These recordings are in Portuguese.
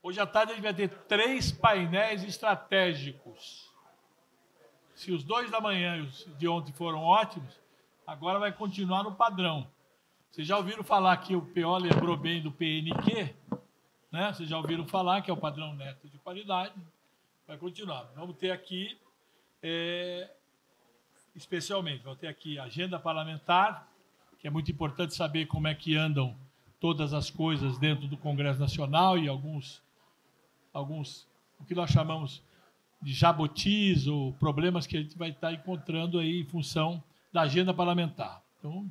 Hoje à tarde a gente vai ter 3 painéis estratégicos. Se os 2 da manhã e os de ontem foram ótimos, agora vai continuar no padrão. Vocês já ouviram falar que o PO lembrou bem do PNQ? Né? Vocês já ouviram falar que é o padrão neto de qualidade. Vai continuar. Vamos ter aqui, especialmente, vamos ter aqui a agenda parlamentar, que é muito importante saber como é que andam todas as coisas dentro do Congresso Nacional e alguns o que nós chamamos de jabutis ou problemas que a gente vai estar encontrando aí em função da agenda parlamentar. Então,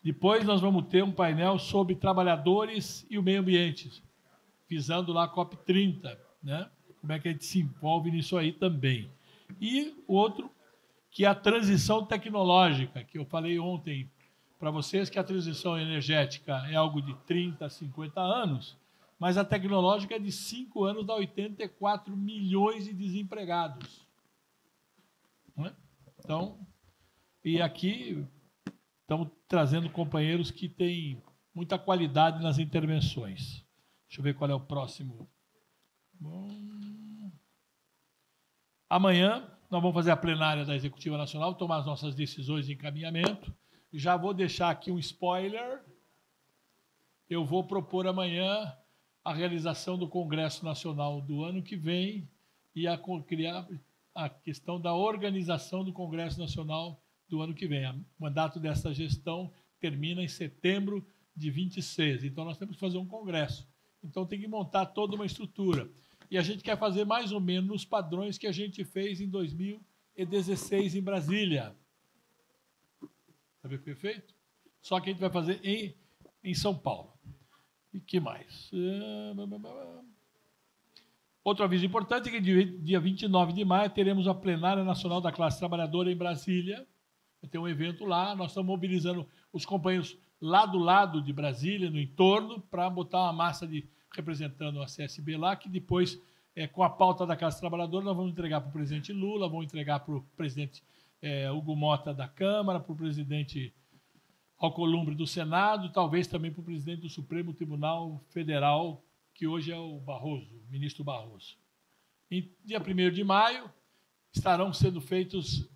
depois nós vamos ter um painel sobre trabalhadores e o meio ambiente, visando lá a COP30, né? Como é que a gente se envolve nisso aí também. E o outro, que é a transição tecnológica, que eu falei ontem para vocês, que a transição energética é algo de 30 a 50 anos, mas a tecnológica é de 5 anos, dá 84 milhões de desempregados. Não é? Então, e aqui estamos trazendo companheiros que têm muita qualidade nas intervenções. Deixa eu ver qual é o próximo. Amanhã nós vamos fazer a plenária da Executiva Nacional, tomar as nossas decisões de encaminhamento. Já vou deixar aqui um spoiler. Eu vou propor amanhã a realização do Congresso Nacional do ano que vem e criar a questão da organização do Congresso Nacional do ano que vem. O mandato dessa gestão termina em setembro de 26. Então, nós temos que fazer um congresso. Então, tem que montar toda uma estrutura. E a gente quer fazer mais ou menos nos padrões que a gente fez em 2016 em Brasília. Sabe o que foi feito? Só que a gente vai fazer em São Paulo. E que mais? Outro aviso importante é que dia 29 de maio teremos a plenária nacional da classe trabalhadora em Brasília. Vai ter um evento lá. Nós estamos mobilizando os companheiros lá do lado de Brasília, no entorno, para botar uma massa representando a CSB lá, que depois, com a pauta da classe trabalhadora, nós vamos entregar para o presidente Lula, vamos entregar para o presidente Hugo Mota da Câmara, para o presidente Alcolumbre do Senado, talvez também para o presidente do Supremo Tribunal Federal, que hoje é o Barroso, o ministro Barroso. Em dia 1º de maio, estarão sendo feitos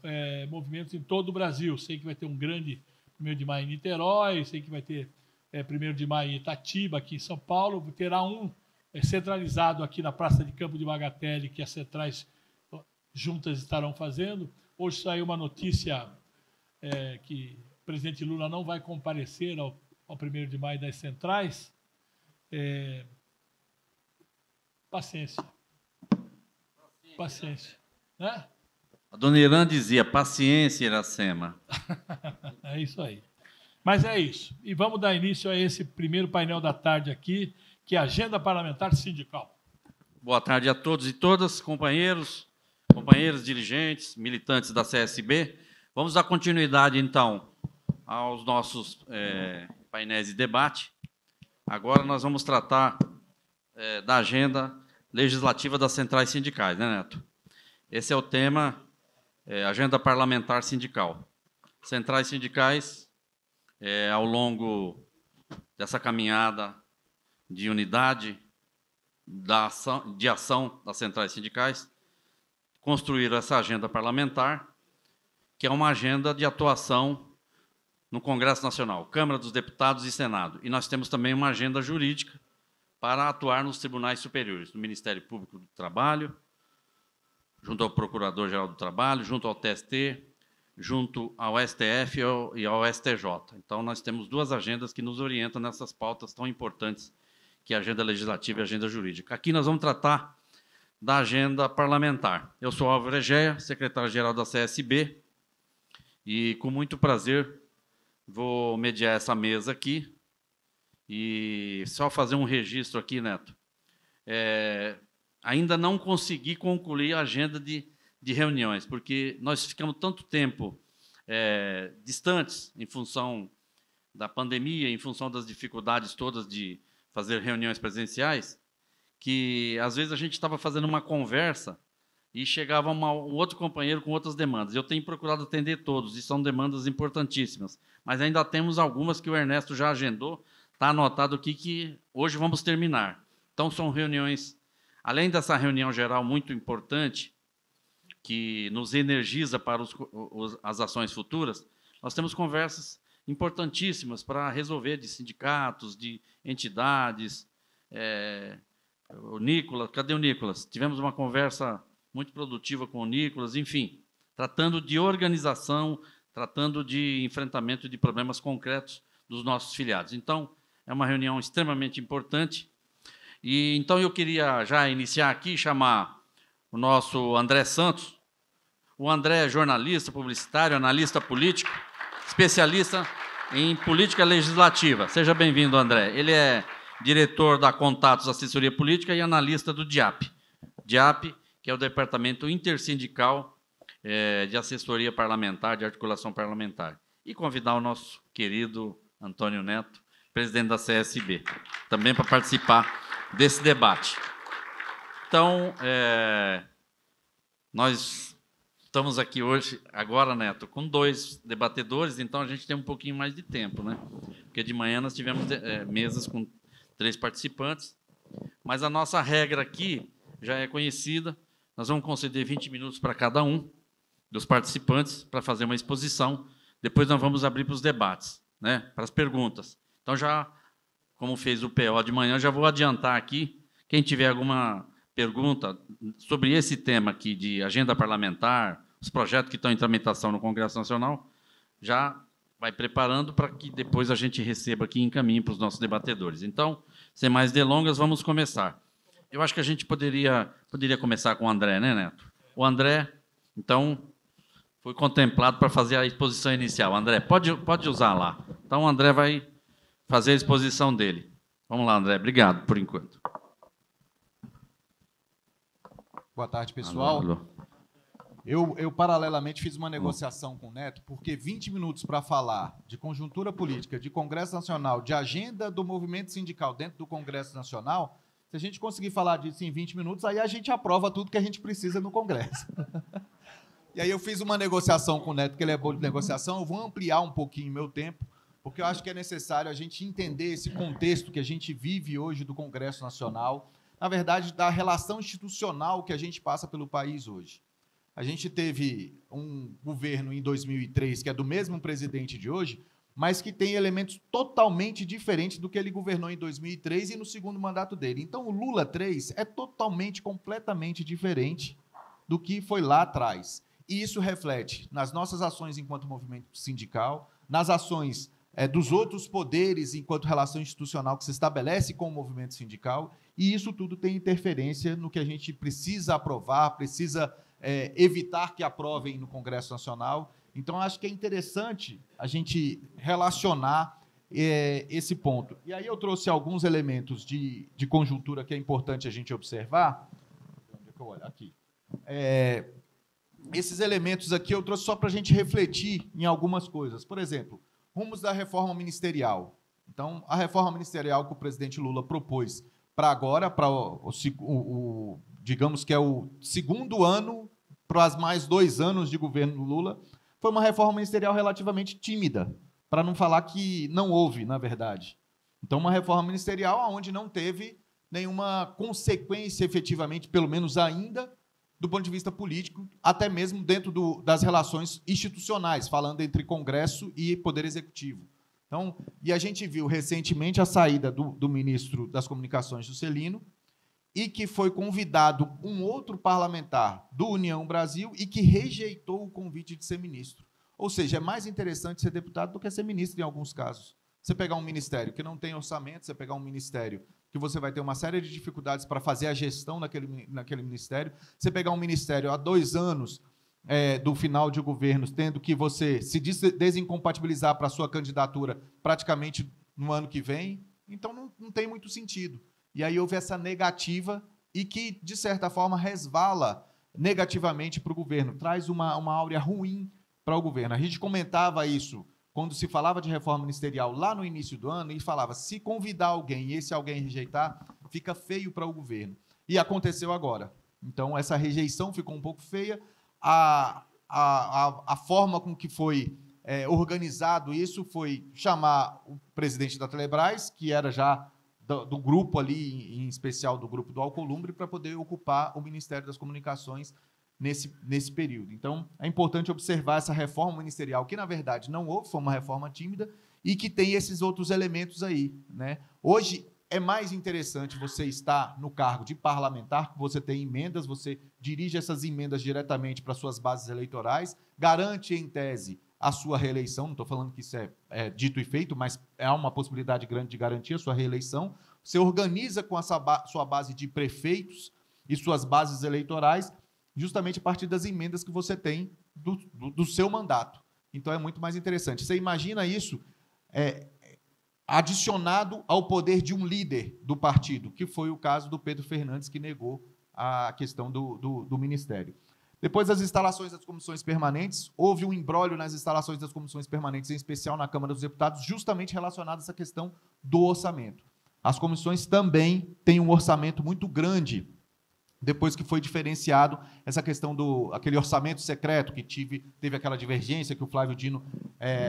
movimentos em todo o Brasil. Sei que vai ter um grande 1º de maio em Niterói, sei que vai ter 1º de maio em Itatiba, aqui em São Paulo, terá um centralizado aqui na Praça de Campo de Bagatelle, que as centrais juntas estarão fazendo. Hoje saiu uma notícia que o presidente Lula não vai comparecer ao 1º de maio das centrais. Paciência. Paciência. Né? A dona Irã dizia, paciência, Iracema. É isso aí. Mas é isso. E vamos dar início a esse primeiro painel da tarde aqui, que é a Agenda Parlamentar Sindical. Boa tarde a todos e todas, companheiras, dirigentes, militantes da CSB. Vamos dar continuidade, então, aos nossos painéis de debate. Agora nós vamos tratar da agenda legislativa das centrais sindicais, né, Neto? Esse é o tema, Agenda Parlamentar Sindical. Centrais sindicais, ao longo dessa caminhada de unidade, de ação das centrais sindicais, construíram essa agenda parlamentar, que é uma agenda de atuação no Congresso Nacional, Câmara dos Deputados e Senado. E nós temos também uma agenda jurídica para atuar nos tribunais superiores, no Ministério Público do Trabalho, junto ao Procurador-Geral do Trabalho, junto ao TST, junto ao STF e ao STJ. Então, nós temos duas agendas que nos orientam nessas pautas tão importantes, que é a agenda legislativa e a agenda jurídica. Aqui nós vamos tratar da agenda parlamentar. Eu sou Álvaro Egea, secretário-geral da CSB, e com muito prazer vou mediar essa mesa aqui. E só fazer um registro aqui, Neto. Ainda não consegui concluir a agenda de reuniões, porque nós ficamos tanto tempo distantes em função da pandemia, em função das dificuldades todas de fazer reuniões presenciais, que às vezes a gente estava fazendo uma conversa e chegava um outro companheiro com outras demandas. Eu tenho procurado atender todos, e são demandas importantíssimas, mas ainda temos algumas que o Ernesto já agendou, está anotado aqui que hoje vamos terminar. Então, são reuniões, além dessa reunião geral muito importante, que nos energiza para as ações futuras, nós temos conversas importantíssimas para resolver de sindicatos, de entidades. O Nicolas, cadê o Nicolas? Tivemos uma conversa muito produtiva com o Nicolas, enfim, tratando de organização, tratando de enfrentamento de problemas concretos dos nossos filiados. Então, é uma reunião extremamente importante. E então eu queria já iniciar aqui, chamar o nosso André Santos. O André é jornalista, publicitário, analista político, especialista em política legislativa. Seja bem-vindo, André. Ele é diretor da Contatos Assessoria Política e analista do DIAP. DIAP, que é o Departamento Intersindical de Assessoria Parlamentar, de Articulação Parlamentar. E convidar o nosso querido Antônio Neto, presidente da CSB, também para participar desse debate. Então, nós estamos aqui hoje, agora, Neto, com 2 debatedores, então a gente tem um pouquinho mais de tempo, né? Porque de manhã nós tivemos mesas com 3 participantes, mas a nossa regra aqui já é conhecida, nós vamos conceder 20 minutos para cada um dos participantes para fazer uma exposição, depois nós vamos abrir para os debates, né? Para as perguntas. Então, já, como fez o PO de manhã, já vou adiantar aqui, quem tiver alguma pergunta sobre esse tema aqui de agenda parlamentar, os projetos que estão em tramitação no Congresso Nacional, já vai preparando para que depois a gente receba aqui e encaminhe para os nossos debatedores. Então, sem mais delongas, vamos começar. Eu acho que a gente poderia começar com o André, né, Neto? O André, então, foi contemplado para fazer a exposição inicial. André, pode usar lá. Então, o André vai fazer a exposição dele. Vamos lá, André. Obrigado, por enquanto. Boa tarde, pessoal. Alô. Eu, paralelamente, fiz uma negociação com o Neto, porque 20 minutos para falar de conjuntura política, de Congresso Nacional, de agenda do movimento sindical dentro do Congresso Nacional, se a gente conseguir falar disso em 20 minutos, aí a gente aprova tudo que a gente precisa no Congresso. E aí eu fiz uma negociação com o Neto, que ele é bom de negociação, eu vou ampliar um pouquinho meu tempo, porque eu acho que é necessário a gente entender esse contexto que a gente vive hoje do Congresso Nacional, na verdade, da relação institucional que a gente passa pelo país hoje. A gente teve um governo em 2003, que é do mesmo presidente de hoje, mas que tem elementos totalmente diferentes do que ele governou em 2003 e no segundo mandato dele. Então, o Lula 3 é totalmente, completamente diferente do que foi lá atrás. E isso reflete nas nossas ações enquanto movimento sindical, nas ações dos outros poderes enquanto relação institucional que se estabelece com o movimento sindical, e isso tudo tem interferência no que a gente precisa aprovar, precisa evitar que aprovem no Congresso Nacional. Então, acho que é interessante a gente relacionar esse ponto. E aí eu trouxe alguns elementos de conjuntura que é importante a gente observar. Onde é que eu olho? Aqui. Esses elementos aqui eu trouxe só para a gente refletir em algumas coisas. Por exemplo, rumos da reforma ministerial. Então, a reforma ministerial que o presidente Lula propôs para agora, para digamos que é o segundo ano, para os mais 2 anos de governo do Lula, foi uma reforma ministerial relativamente tímida, para não falar que não houve, na verdade. Então, uma reforma ministerial onde não teve nenhuma consequência, efetivamente, pelo menos ainda, do ponto de vista político, até mesmo dentro das relações institucionais, falando entre Congresso e Poder Executivo. Então, e a gente viu recentemente a saída do ministro das Comunicações, Juscelino, e que foi convidado um outro parlamentar do União Brasil e que rejeitou o convite de ser ministro. Ou seja, é mais interessante ser deputado do que ser ministro em alguns casos. Você pegar um ministério que não tem orçamento, você pegar um ministério que você vai ter uma série de dificuldades para fazer a gestão naquele ministério, você pegar um ministério há 2 anos do final de governo, tendo que você se desincompatibilizar para a sua candidatura praticamente no ano que vem, então não tem muito sentido. E aí houve essa negativa e que, de certa forma, resvala negativamente para o governo, traz uma áurea ruim para o governo. A gente comentava isso quando se falava de reforma ministerial lá no início do ano e falava, se convidar alguém e esse alguém rejeitar, fica feio para o governo. E aconteceu agora. Então, essa rejeição ficou um pouco feia. A forma com que foi organizado isso foi chamar o presidente da Telebrás, que era já do grupo ali, em especial do grupo do Alcolumbre, para poder ocupar o Ministério das Comunicações nesse período. Então, é importante observar essa reforma ministerial, que, na verdade, não houve, foi uma reforma tímida, e que tem esses outros elementos aí, né? Hoje, é mais interessante você estar no cargo de parlamentar, que você tem emendas, você dirige essas emendas diretamente para suas bases eleitorais, garante, em tese, a sua reeleição, não estou falando que isso é dito e feito, mas é uma possibilidade grande de garantir a sua reeleição. Você organiza com a sua base de prefeitos e suas bases eleitorais, justamente a partir das emendas que você tem do seu mandato. Então, é muito mais interessante. Você imagina isso adicionado ao poder de um líder do partido, que foi o caso do Pedro Fernandes, que negou a questão do ministério. Depois das instalações das comissões permanentes, houve um imbróglio nas instalações das comissões permanentes, em especial na Câmara dos Deputados, justamente relacionado a essa questão do orçamento. As comissões também têm um orçamento muito grande, depois que foi diferenciado essa questão aquele orçamento secreto, que teve aquela divergência, que o Flávio Dino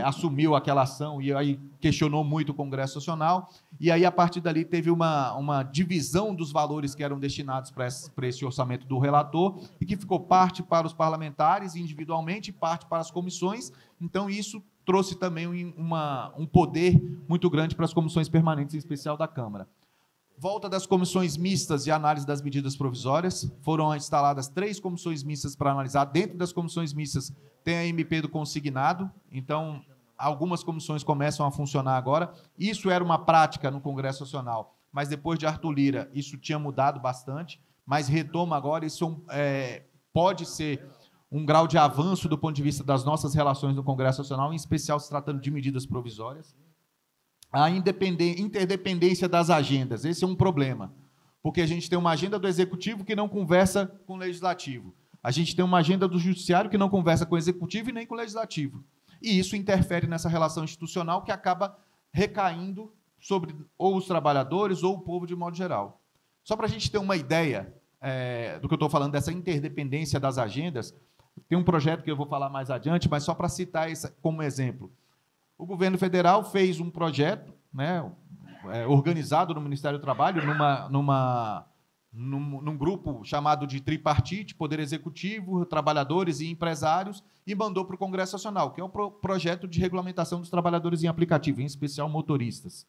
assumiu aquela ação e aí questionou muito o Congresso Nacional, e aí, a partir dali, teve uma divisão dos valores que eram destinados para esse orçamento do relator, e que ficou parte para os parlamentares individualmente e parte para as comissões. Então, isso trouxe também um poder muito grande para as comissões permanentes, em especial da Câmara. Volta das comissões mistas de análise das medidas provisórias. Foram instaladas 3 comissões mistas para analisar. Dentro das comissões mistas tem a MP do consignado. Então, algumas comissões começam a funcionar agora. Isso era uma prática no Congresso Nacional, mas depois de Arthur Lira, isso tinha mudado bastante, mas retoma agora. Isso pode ser um grau de avanço do ponto de vista das nossas relações no Congresso Nacional, em especial se tratando de medidas provisórias. A interdependência das agendas, esse é um problema, porque a gente tem uma agenda do Executivo que não conversa com o Legislativo. A gente tem uma agenda do Judiciário que não conversa com o Executivo e nem com o Legislativo. E isso interfere nessa relação institucional que acaba recaindo sobre ou os trabalhadores ou o povo de modo geral. Só para a gente ter uma ideia do que eu estou falando, dessa interdependência das agendas, tem um projeto que eu vou falar mais adiante, mas só para citar isso como exemplo. O governo federal fez um projeto, né, organizado no Ministério do Trabalho, num grupo chamado de tripartite, Poder Executivo, trabalhadores e empresários, e mandou para o Congresso Nacional, que é o projeto de regulamentação dos trabalhadores em aplicativo, em especial motoristas.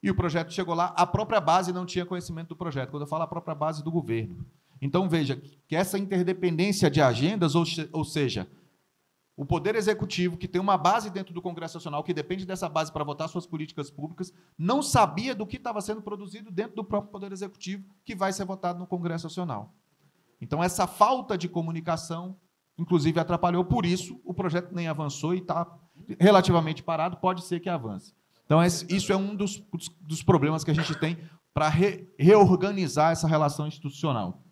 E o projeto chegou lá, a própria base não tinha conhecimento do projeto, quando eu falo a própria base do governo. Então, veja que essa interdependência de agendas, ou seja, o Poder Executivo, que tem uma base dentro do Congresso Nacional, que depende dessa base para votar suas políticas públicas, não sabia do que estava sendo produzido dentro do próprio Poder Executivo, que vai ser votado no Congresso Nacional. Então, essa falta de comunicação, inclusive, atrapalhou. Por isso, o projeto nem avançou e está relativamente parado, pode ser que avance. Então, isso é um dos problemas que a gente tem para reorganizar essa relação institucional.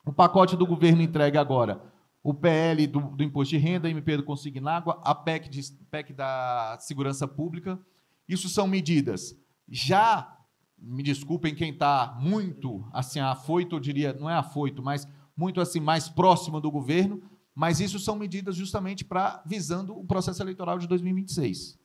O pacote do governo entregue agora o PL do Imposto de Renda, a MP do Consignágua, a PEC da Segurança Pública. Isso são medidas já, me desculpem quem está muito assim, afoito, eu diria, não é afoito, mas muito assim, mais próximo do governo, mas isso são medidas justamente visando o processo eleitoral de 2026.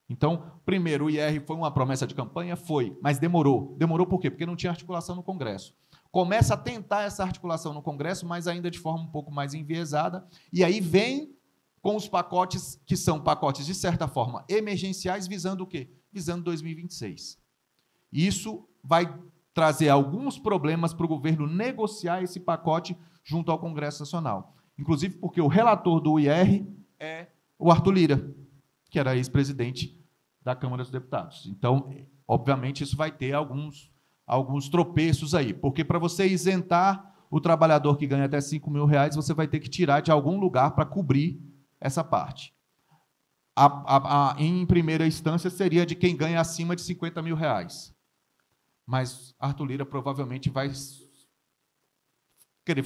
Então, primeiro, o IR foi uma promessa de campanha? Foi, mas demorou. Demorou por quê? Porque não tinha articulação no Congresso. Começa a tentar essa articulação no Congresso, mas ainda de forma um pouco mais enviesada, e aí vem com os pacotes, que são pacotes, de certa forma, emergenciais, visando o quê? Visando 2026. Isso vai trazer alguns problemas para o governo negociar esse pacote junto ao Congresso Nacional. Inclusive porque o relator do IR é o Arthur Lira, que era ex-presidente da Câmara dos Deputados. Então, obviamente, isso vai ter alguns tropeços aí, porque para você isentar o trabalhador que ganha até R$5.000, você vai ter que tirar de algum lugar para cobrir essa parte. Em primeira instância, seria de quem ganha acima de R$50.000. Mas Arthur Lira provavelmente vai querer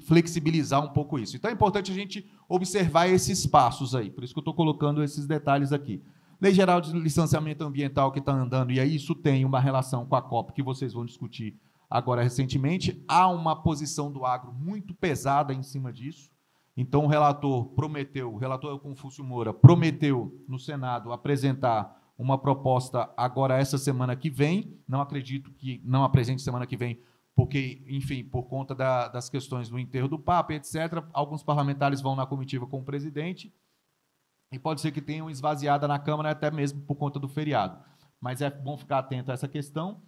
flexibilizar um pouco isso. Então, é importante a gente observar esses passos aí, por isso que eu estou colocando esses detalhes aqui. Lei Geral de Licenciamento Ambiental que está andando, e aí isso tem uma relação com a COP, que vocês vão discutir agora recentemente. Há uma posição do agro muito pesada em cima disso. Então, o relator Confúcio Moura, prometeu no Senado apresentar uma proposta agora essa semana que vem. Não acredito que não apresente semana que vem, porque, enfim, por conta das questões do enterro do Papa, etc., alguns parlamentares vão na comitiva com o presidente e pode ser que tenham esvaziada na Câmara, até mesmo por conta do feriado. Mas é bom ficar atento a essa questão.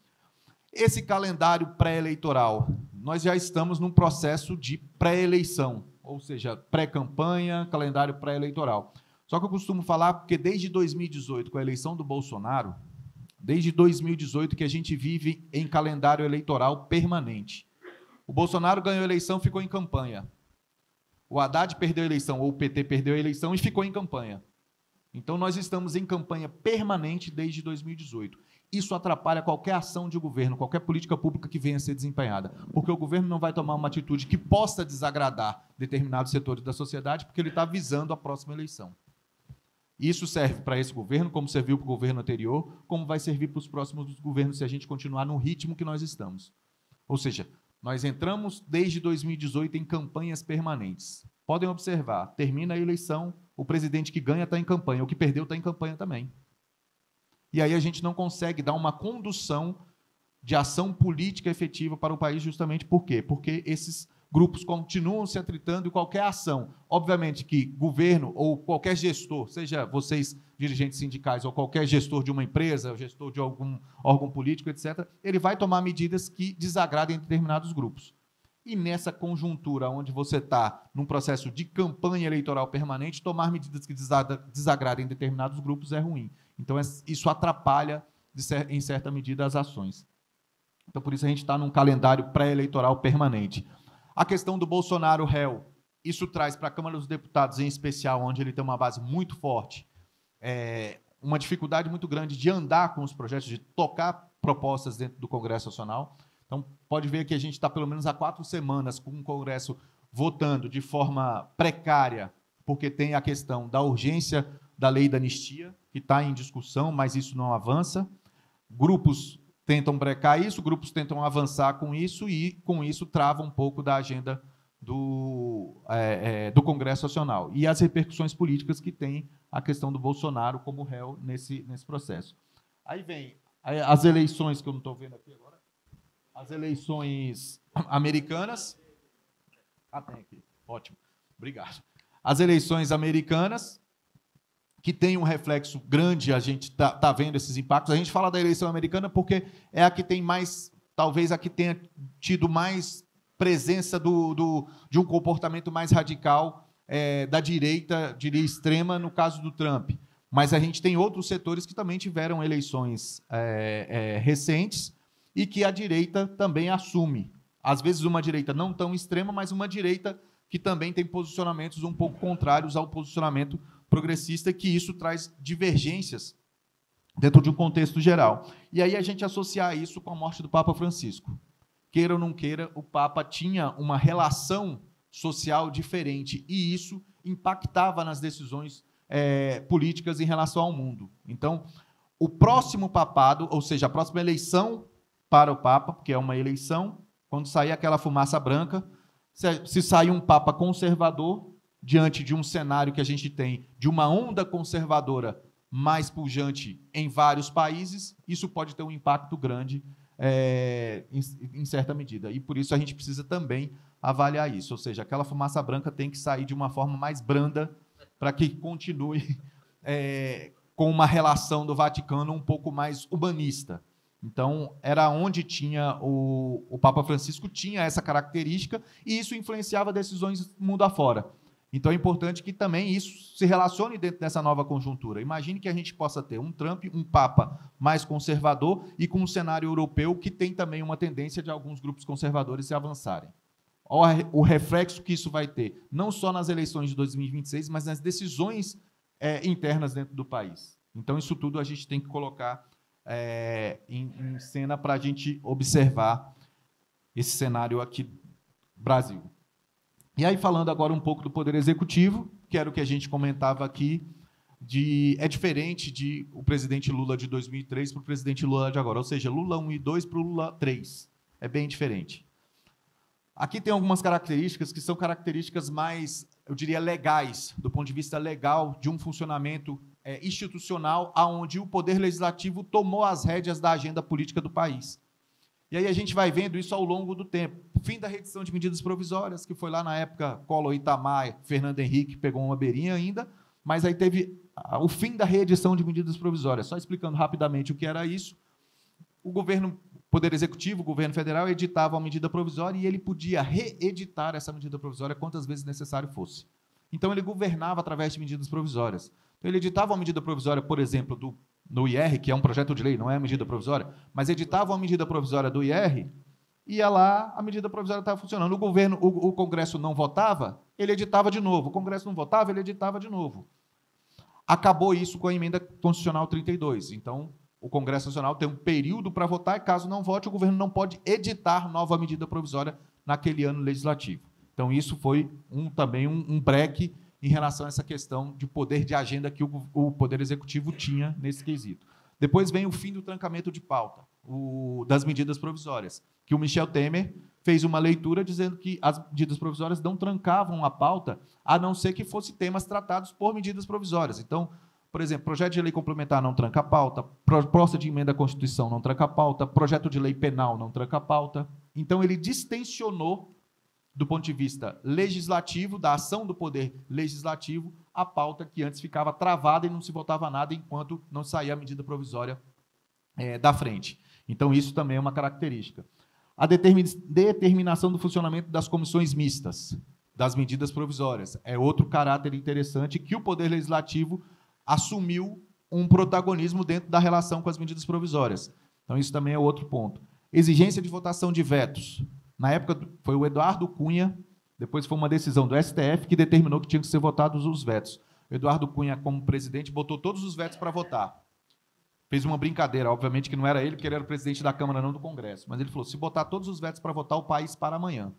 Esse calendário pré-eleitoral, nós já estamos num processo de pré-eleição, ou seja, pré-campanha, calendário pré-eleitoral. Só que eu costumo falar, porque desde 2018, com a eleição do Bolsonaro, desde 2018 que a gente vive em calendário eleitoral permanente. O Bolsonaro ganhou a eleição, ficou em campanha. O Haddad perdeu a eleição, ou o PT perdeu a eleição e ficou em campanha. Então, nós estamos em campanha permanente desde 2018. Isso atrapalha qualquer ação de governo, qualquer política pública que venha a ser desempenhada, porque o governo não vai tomar uma atitude que possa desagradar determinados setores da sociedade, porque ele está visando a próxima eleição. Isso serve para esse governo, como serviu para o governo anterior, como vai servir para os próximos governos se a gente continuar no ritmo que nós estamos. Ou seja, nós entramos desde 2018 em campanhas permanentes. Podem observar, termina a eleição, o presidente que ganha está em campanha, o que perdeu está em campanha também. E aí a gente não consegue dar uma condução de ação política efetiva para o país justamente por quê? Porque esses grupos continuam se atritando e qualquer ação, obviamente que governo ou qualquer gestor, seja vocês dirigentes sindicais ou qualquer gestor de uma empresa, gestor de algum órgão político, etc., ele vai tomar medidas que desagradem determinados grupos. E nessa conjuntura onde você está num processo de campanha eleitoral permanente, tomar medidas que desagradem determinados grupos é ruim. Então, isso atrapalha, em certa medida, as ações. Então, por isso, a gente está num calendário pré-eleitoral permanente. A questão do Bolsonaro réu, isso traz para a Câmara dos Deputados, em especial, onde ele tem uma base muito forte, uma dificuldade muito grande de andar com os projetos, de tocar propostas dentro do Congresso Nacional. Então, pode ver que a gente está, pelo menos, há 4 semanas com o Congresso votando de forma precária, porque tem a questão da urgência da lei da anistia, que está em discussão, mas isso não avança. Grupos tentam brecar isso, grupos tentam avançar com isso e, com isso, trava um pouco da agenda do Congresso Nacional. E as repercussões políticas que tem a questão do Bolsonaro como réu nesse processo. Aí vem as eleições, que eu não estou vendo aqui agora, as eleições americanas. Ah, tem aqui. Ótimo. Obrigado. As eleições americanas, que tem um reflexo grande, a gente está vendo esses impactos. A gente fala da eleição americana porque é a que tem mais, talvez a que tenha tido mais presença de um comportamento mais radical da direita, diria extrema, no caso do Trump. Mas a gente tem outros setores que também tiveram eleições recentes e que a direita também assume. Às vezes uma direita não tão extrema, mas uma direita que também tem posicionamentos um pouco contrários ao posicionamento progressista, que isso traz divergências dentro de um contexto geral. E aí a gente associar isso com a morte do Papa Francisco. Queira ou não queira, o Papa tinha uma relação social diferente e isso impactava nas decisões políticas em relação ao mundo. Então, o próximo papado, ou seja, a próxima eleição para o Papa, porque é uma eleição, quando sair aquela fumaça branca, se sair um Papa conservador, diante de um cenário que a gente tem de uma onda conservadora mais pujante em vários países, isso pode ter um impacto grande em certa medida. E, por isso, a gente precisa também avaliar isso. Ou seja, aquela fumaça branca tem que sair de uma forma mais branda para que continue com uma relação do Vaticano um pouco mais humanista. Então, era onde tinha o Papa Francisco tinha essa característica e isso influenciava decisões mundo afora. Então, é importante que também isso se relacione dentro dessa nova conjuntura. Imagine que a gente possa ter um Trump, um Papa mais conservador e com um cenário europeu que tem também uma tendência de alguns grupos conservadores se avançarem. O reflexo que isso vai ter, não só nas eleições de 2026, mas nas decisões internas dentro do país. Então, isso tudo a gente tem que colocar em cena para a gente observar esse cenário aqui do Brasil. E aí, falando agora um pouco do Poder Executivo, que era o que a gente comentava aqui, é diferente de o presidente Lula de 2003 para o presidente Lula de agora, ou seja, Lula 1 e 2 para o Lula 3. É bem diferente. Aqui tem algumas características que são características mais, eu diria, legais, do ponto de vista legal, de um funcionamento institucional onde o Poder Legislativo tomou as rédeas da agenda política do país. E aí a gente vai vendo isso ao longo do tempo. Fim da reedição de medidas provisórias, que foi lá na época Collor, Itamar, Fernando Henrique, pegou uma beirinha ainda, mas aí teve o fim da reedição de medidas provisórias. Só explicando rapidamente o que era isso, o Poder Executivo, o governo federal, editava uma medida provisória e ele podia reeditar essa medida provisória quantas vezes necessário fosse. Então, ele governava através de medidas provisórias. Então, ele editava uma medida provisória, por exemplo, no IR, que é um projeto de lei, não é uma medida provisória, mas editava uma medida provisória do IR, ia lá, a medida provisória estava funcionando. O Congresso não votava, ele editava de novo. O Congresso não votava, ele editava de novo. Acabou isso com a Emenda Constitucional 32. Então, o Congresso Nacional tem um período para votar e, caso não vote, o governo não pode editar nova medida provisória naquele ano legislativo. Então, isso foi também um breque em relação a essa questão de poder de agenda que o Poder Executivo tinha nesse quesito. Depois vem o fim do trancamento de pauta, das medidas provisórias, que o Michel Temer fez uma leitura dizendo que as medidas provisórias não trancavam a pauta, a não ser que fossem temas tratados por medidas provisórias. Então, por exemplo, projeto de lei complementar não tranca a pauta, proposta de emenda à Constituição não tranca a pauta, projeto de lei penal não tranca a pauta. Então, ele distensionou, do ponto de vista legislativo, da ação do Poder Legislativo, a pauta que antes ficava travada e não se votava nada enquanto não saía a medida provisória da frente. Então, isso também é uma característica. A determinação do funcionamento das comissões mistas, das medidas provisórias, é outro caráter interessante que o Poder Legislativo assumiu um protagonismo dentro da relação com as medidas provisórias. Então, isso também é outro ponto. Exigência de votação de vetos. Na época, foi o Eduardo Cunha, depois foi uma decisão do STF que determinou que tinham que ser votados os vetos. O Eduardo Cunha, como presidente, botou todos os vetos para votar. Fez uma brincadeira, obviamente que não era ele, porque ele era o presidente da Câmara, não do Congresso. Mas ele falou, se botar todos os vetos para votar, o país para amanhã.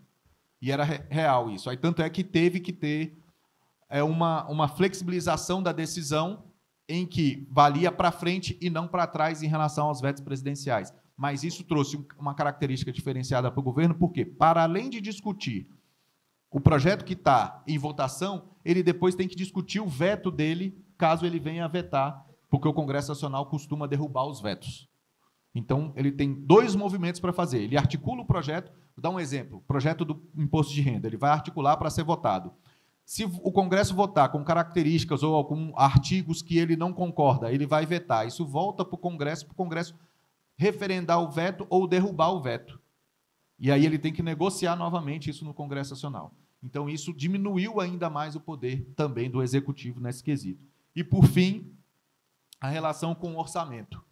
E era real isso. Aí, tanto é que teve que ter uma flexibilização da decisão em que valia para frente e não para trás em relação aos vetos presidenciais. Mas isso trouxe uma característica diferenciada para o governo, porque, para além de discutir o projeto que está em votação, ele depois tem que discutir o veto dele, caso ele venha a vetar, porque o Congresso Nacional costuma derrubar os vetos. Então, ele tem dois movimentos para fazer. Ele articula o projeto, vou dar um exemplo, o projeto do imposto de renda, ele vai articular para ser votado. Se o Congresso votar com características ou com artigos que ele não concorda, ele vai vetar. Isso volta para o Congresso referendar o veto ou derrubar o veto. E aí ele tem que negociar novamente isso no Congresso Nacional. Então, isso diminuiu ainda mais o poder também do Executivo nesse quesito. E, por fim, a relação com o orçamento.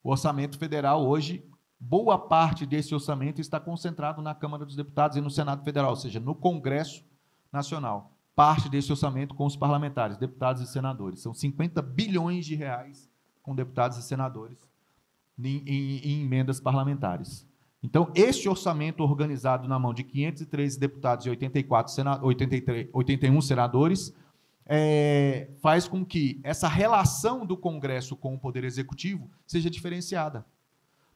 O orçamento federal, hoje, boa parte desse orçamento está concentrado na Câmara dos Deputados e no Senado Federal, ou seja, no Congresso Nacional. Parte desse orçamento com os parlamentares, deputados e senadores. São 50 bilhões de reais com deputados e senadores em emendas parlamentares. Então, este orçamento organizado na mão de 513 deputados e 81 senadores faz com que essa relação do Congresso com o Poder Executivo seja diferenciada.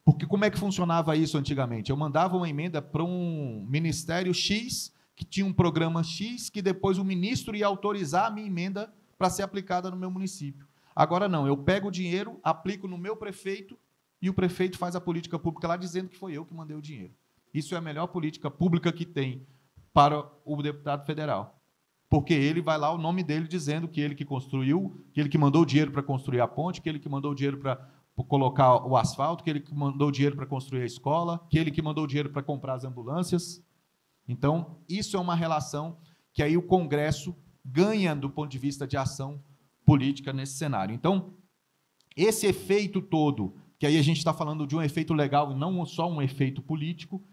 Porque como é que funcionava isso antigamente? Eu mandava uma emenda para um ministério X, que tinha um programa X, que depois o ministro ia autorizar a minha emenda para ser aplicada no meu município. Agora não, eu pego o dinheiro, aplico no meu prefeito, e o prefeito faz a política pública lá dizendo que foi eu que mandei o dinheiro. Isso é a melhor política pública que tem para o deputado federal. Porque ele vai lá, o nome dele dizendo que ele que construiu, que ele que mandou o dinheiro para construir a ponte, que ele que mandou o dinheiro para colocar o asfalto, que ele que mandou o dinheiro para construir a escola, que ele que mandou o dinheiro para comprar as ambulâncias. Então, isso é uma relação que aí o Congresso ganha do ponto de vista de ação política nesse cenário. Então, esse efeito todo, que aí a gente está falando de um efeito legal e não só um efeito político,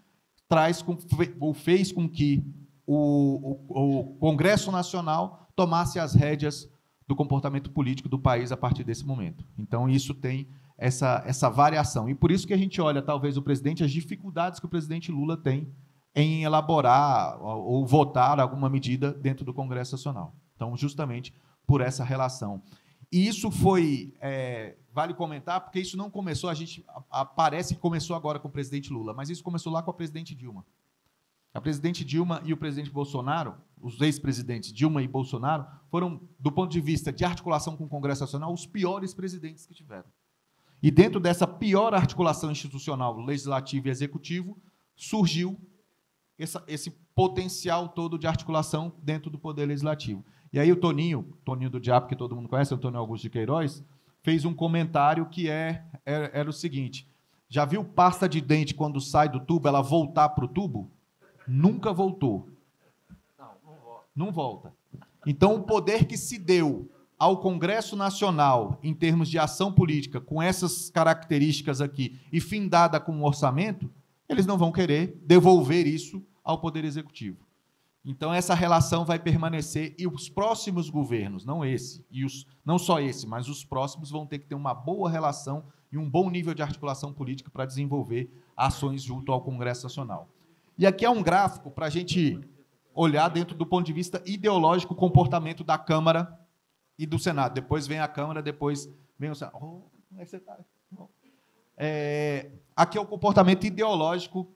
fez com que o Congresso Nacional tomasse as rédeas do comportamento político do país a partir desse momento. Então, isso tem essa variação. E por isso que a gente olha, talvez, o presidente, as dificuldades que o presidente Lula tem em elaborar ou votar alguma medida dentro do Congresso Nacional. Então, justamente por essa relação. E isso foi, vale comentar, porque isso não começou, parece que começou agora com o presidente Lula, mas isso começou lá com a presidente Dilma. A presidente Dilma e o presidente Bolsonaro, os ex-presidentes Dilma e Bolsonaro, foram, do ponto de vista de articulação com o Congresso Nacional, os piores presidentes que tiveram. E dentro dessa pior articulação institucional, legislativo e executivo, surgiu esse potencial todo de articulação dentro do Poder Legislativo. E aí o Toninho do Diabo, que todo mundo conhece, Antônio Augusto de Queiroz, fez um comentário que era o seguinte: já viu pasta de dente quando sai do tubo, ela voltar para o tubo? Nunca voltou. Não volta. Então, o poder que se deu ao Congresso Nacional, em termos de ação política, com essas características aqui, e findada com o orçamento, eles não vão querer devolver isso ao Poder Executivo. Então, essa relação vai permanecer, e os próximos governos, não só esse, mas os próximos, vão ter que ter uma boa relação e um bom nível de articulação política para desenvolver ações junto ao Congresso Nacional. E aqui é um gráfico para a gente olhar dentro do ponto de vista ideológico o comportamento da Câmara e do Senado. Depois vem a Câmara, depois vem o Senado. Como é que você está? Aqui é o comportamento ideológico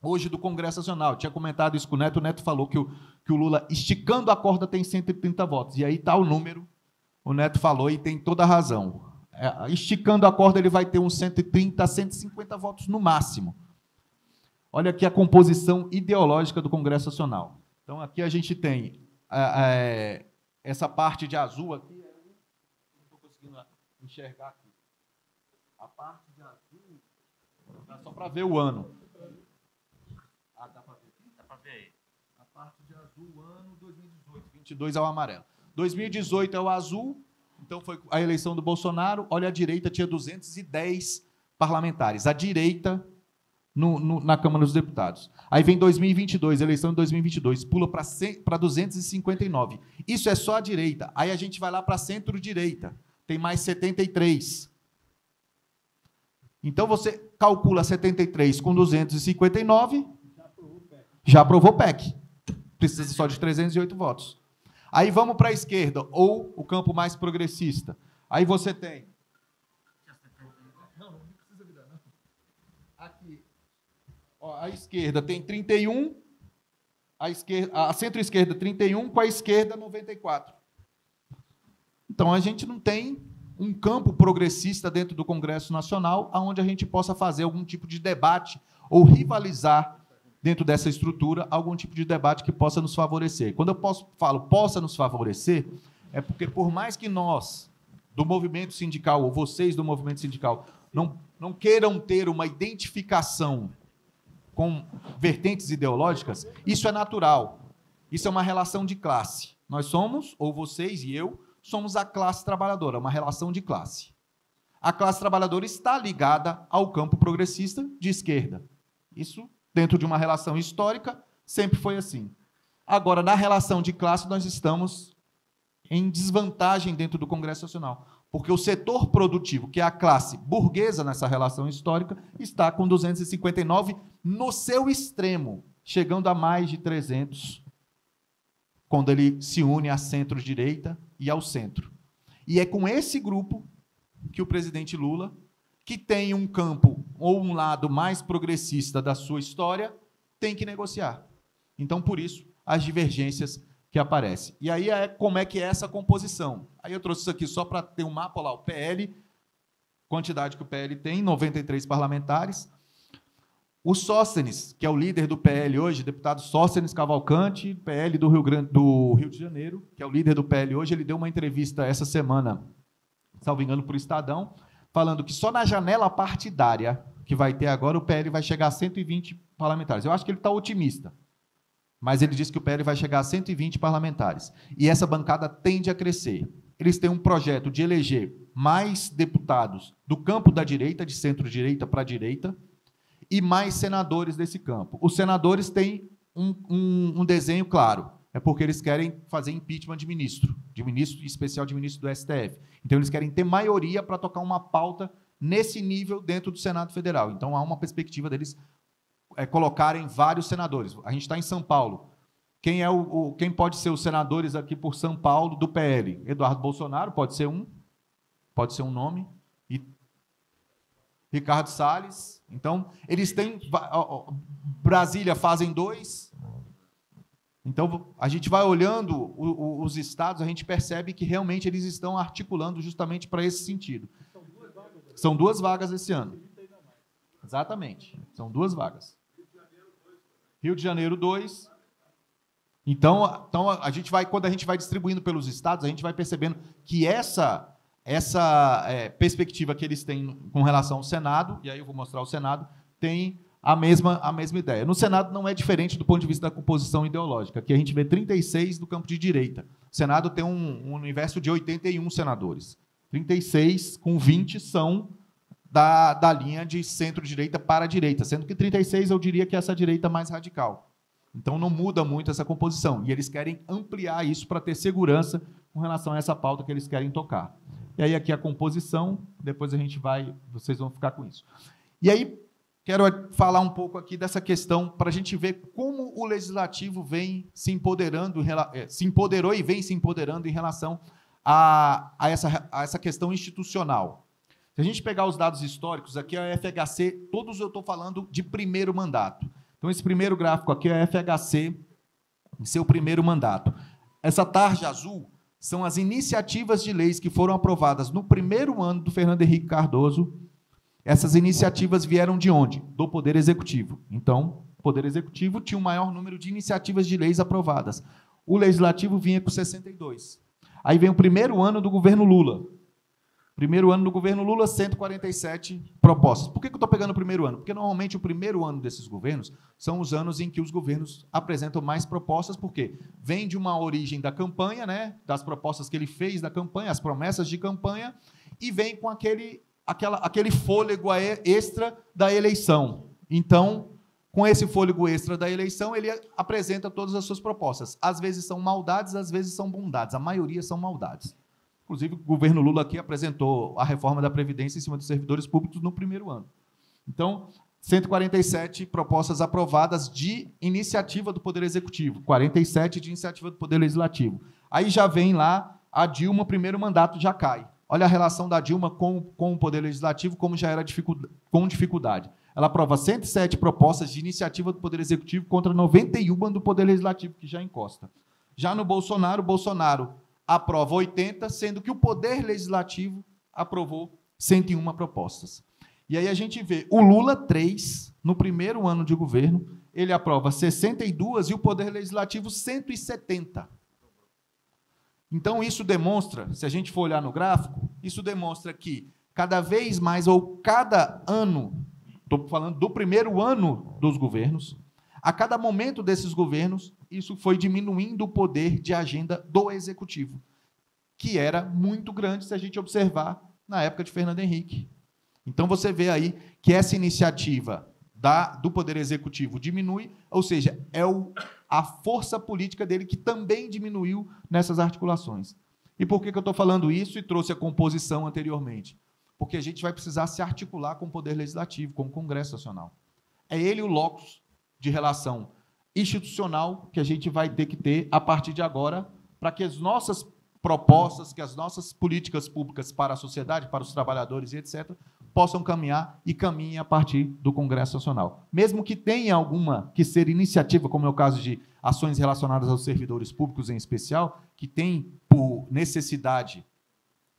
hoje do Congresso Nacional. Eu tinha comentado isso com o Neto falou que o Lula, esticando a corda, tem 130 votos. E aí está o número, o Neto falou, e tem toda a razão. Esticando a corda, ele vai ter uns 130 a 150 votos no máximo. Olha aqui a composição ideológica do Congresso Nacional. Então, aqui a gente tem essa parte de azul aqui, não estou conseguindo enxergar aqui. A parte de azul, dá só para ver o ano. Dá para ver aqui? Dá para ver aí. A parte de azul, ano 2018, 22 é o amarelo. 2018 é o azul, então foi a eleição do Bolsonaro. Olha, a direita tinha 210 parlamentares. A direita na Câmara dos Deputados. Aí vem 2022, eleição de 2022, pula para 259. Isso é só a direita. Aí a gente vai lá para a centro-direita, tem mais 73. Então, você calcula 73 com 259, já aprovou o PEC. Precisa só de 308 votos. Aí vamos para a esquerda, ou o campo mais progressista. Aí você tem... Não precisa virar, não. Aqui. Ó, a esquerda tem 31, a centro-esquerda 31, com a esquerda 94. Então, a gente não tem um campo progressista dentro do Congresso Nacional onde a gente possa fazer algum tipo de debate ou rivalizar dentro dessa estrutura algum tipo de debate que possa nos favorecer. Quando eu falo possa nos favorecer, é porque, por mais que nós, do movimento sindical, ou vocês do movimento sindical, não queiram ter uma identificação com vertentes ideológicas, isso é natural. Isso é uma relação de classe. Nós somos, ou vocês e eu, somos a classe trabalhadora, uma relação de classe. A classe trabalhadora está ligada ao campo progressista de esquerda. Isso, dentro de uma relação histórica, sempre foi assim. Agora, na relação de classe, nós estamos em desvantagem dentro do Congresso Nacional, porque o setor produtivo, que é a classe burguesa nessa relação histórica, está com 259 no seu extremo, chegando a mais de 300, quando ele se une à centro-direita e ao centro. E é com esse grupo que o presidente Lula, que tem um campo ou um lado mais progressista da sua história, tem que negociar. Então, por isso, as divergências que aparecem. E aí, como é que é essa composição? Aí eu trouxe isso aqui só para ter um mapa lá, o PL, quantidade que o PL tem, 93 parlamentares. O Sóstenes, que é o líder do PL hoje, deputado Sóstenes Cavalcante, PL do Rio de Janeiro, que é o líder do PL hoje, ele deu uma entrevista essa semana, salvo engano, para o Estadão, falando que só na janela partidária que vai ter agora, o PL vai chegar a 120 parlamentares. Eu acho que ele está otimista, mas ele disse que o PL vai chegar a 120 parlamentares. E essa bancada tende a crescer. Eles têm um projeto de eleger mais deputados do campo da direita, de centro-direita para a direita, e mais senadores desse campo. Os senadores têm um desenho claro, é porque eles querem fazer impeachment de ministro, especial de ministro do STF. Então, eles querem ter maioria para tocar uma pauta nesse nível dentro do Senado Federal. Então, há uma perspectiva deles colocarem vários senadores. A gente está em São Paulo. Quem pode ser os senadores aqui por São Paulo do PL? Eduardo Bolsonaro, pode ser um nome. Ricardo Salles. Então, eles têm... Brasília fazem 2. Então, a gente vai olhando os estados, a gente percebe que realmente eles estão articulando justamente para esse sentido. São 2 vagas esse ano. Exatamente. São 2 vagas. Rio de Janeiro, 2. Então a gente vai, quando a gente vai distribuindo pelos estados, a gente vai percebendo que essa perspectiva que eles têm com relação ao Senado, e aí eu vou mostrar o Senado, tem a mesma ideia. No Senado não é diferente do ponto de vista da composição ideológica, que a gente vê 36 do campo de direita. O Senado tem um universo de 81 senadores. 36 com 20 são da linha de centro-direita para a direita, sendo que 36 eu diria que é essa direita mais radical. Então não muda muito essa composição. E eles querem ampliar isso para ter segurança com relação a essa pauta que eles querem tocar. E aí aqui a composição, depois vocês vão ficar com isso. E aí quero falar um pouco aqui dessa questão para a gente ver como o legislativo vem se empoderando, se empoderou e vem se empoderando em relação a essa questão institucional. Se a gente pegar os dados históricos, aqui é a FHC, todos eu estou falando de primeiro mandato. Então, esse primeiro gráfico aqui é a FHC em seu primeiro mandato. Essa tarja azul são as iniciativas de leis que foram aprovadas no primeiro ano do Fernando Henrique Cardoso. Essas iniciativas vieram de onde? Do Poder Executivo. Então, o Poder Executivo tinha o maior número de iniciativas de leis aprovadas. O Legislativo vinha com 62. Aí vem o primeiro ano do governo Lula. Primeiro ano do governo Lula, 147 propostas. Por que eu estou pegando o primeiro ano? Porque, normalmente, o primeiro ano desses governos são os anos em que os governos apresentam mais propostas, porque vem de uma origem da campanha, né, das propostas que ele fez da campanha, as promessas de campanha, e vem com aquele fôlego extra da eleição. Então, com esse fôlego extra da eleição, ele apresenta todas as suas propostas. Às vezes são maldades, às vezes são bondades. A maioria são maldades. Inclusive, o governo Lula aqui apresentou a reforma da Previdência em cima dos servidores públicos no primeiro ano. Então, 147 propostas aprovadas de iniciativa do Poder Executivo, 47 de iniciativa do Poder Legislativo. Aí já vem lá a Dilma, primeiro mandato já cai. Olha a relação da Dilma com o Poder Legislativo, como já era com dificuldade. Ela aprova 107 propostas de iniciativa do Poder Executivo contra 91 do Poder Legislativo, que já encosta. Já no Bolsonaro, aprova 80, sendo que o Poder Legislativo aprovou 101 propostas. E aí a gente vê o Lula 3, no primeiro ano de governo, ele aprova 62 e o Poder Legislativo 170. Então, isso demonstra, se a gente for olhar no gráfico, isso demonstra que cada vez mais, ou cada ano, estou falando do primeiro ano dos governos, a cada momento desses governos, isso foi diminuindo o poder de agenda do Executivo, que era muito grande se a gente observar na época de Fernando Henrique. Então, você vê aí que essa iniciativa do Poder Executivo diminui, ou seja, a força política dele que também diminuiu nessas articulações. E por que eu estou falando isso e trouxe a composição anteriormente? Porque a gente vai precisar se articular com o Poder Legislativo, com o Congresso Nacional. É ele o locus de relação institucional que a gente vai ter que ter a partir de agora para que as nossas propostas, que as nossas políticas públicas para a sociedade, para os trabalhadores e etc., possam caminhar e caminhem a partir do Congresso Nacional. Mesmo que tenha alguma que ser iniciativa, como é o caso de ações relacionadas aos servidores públicos em especial, que tem por necessidade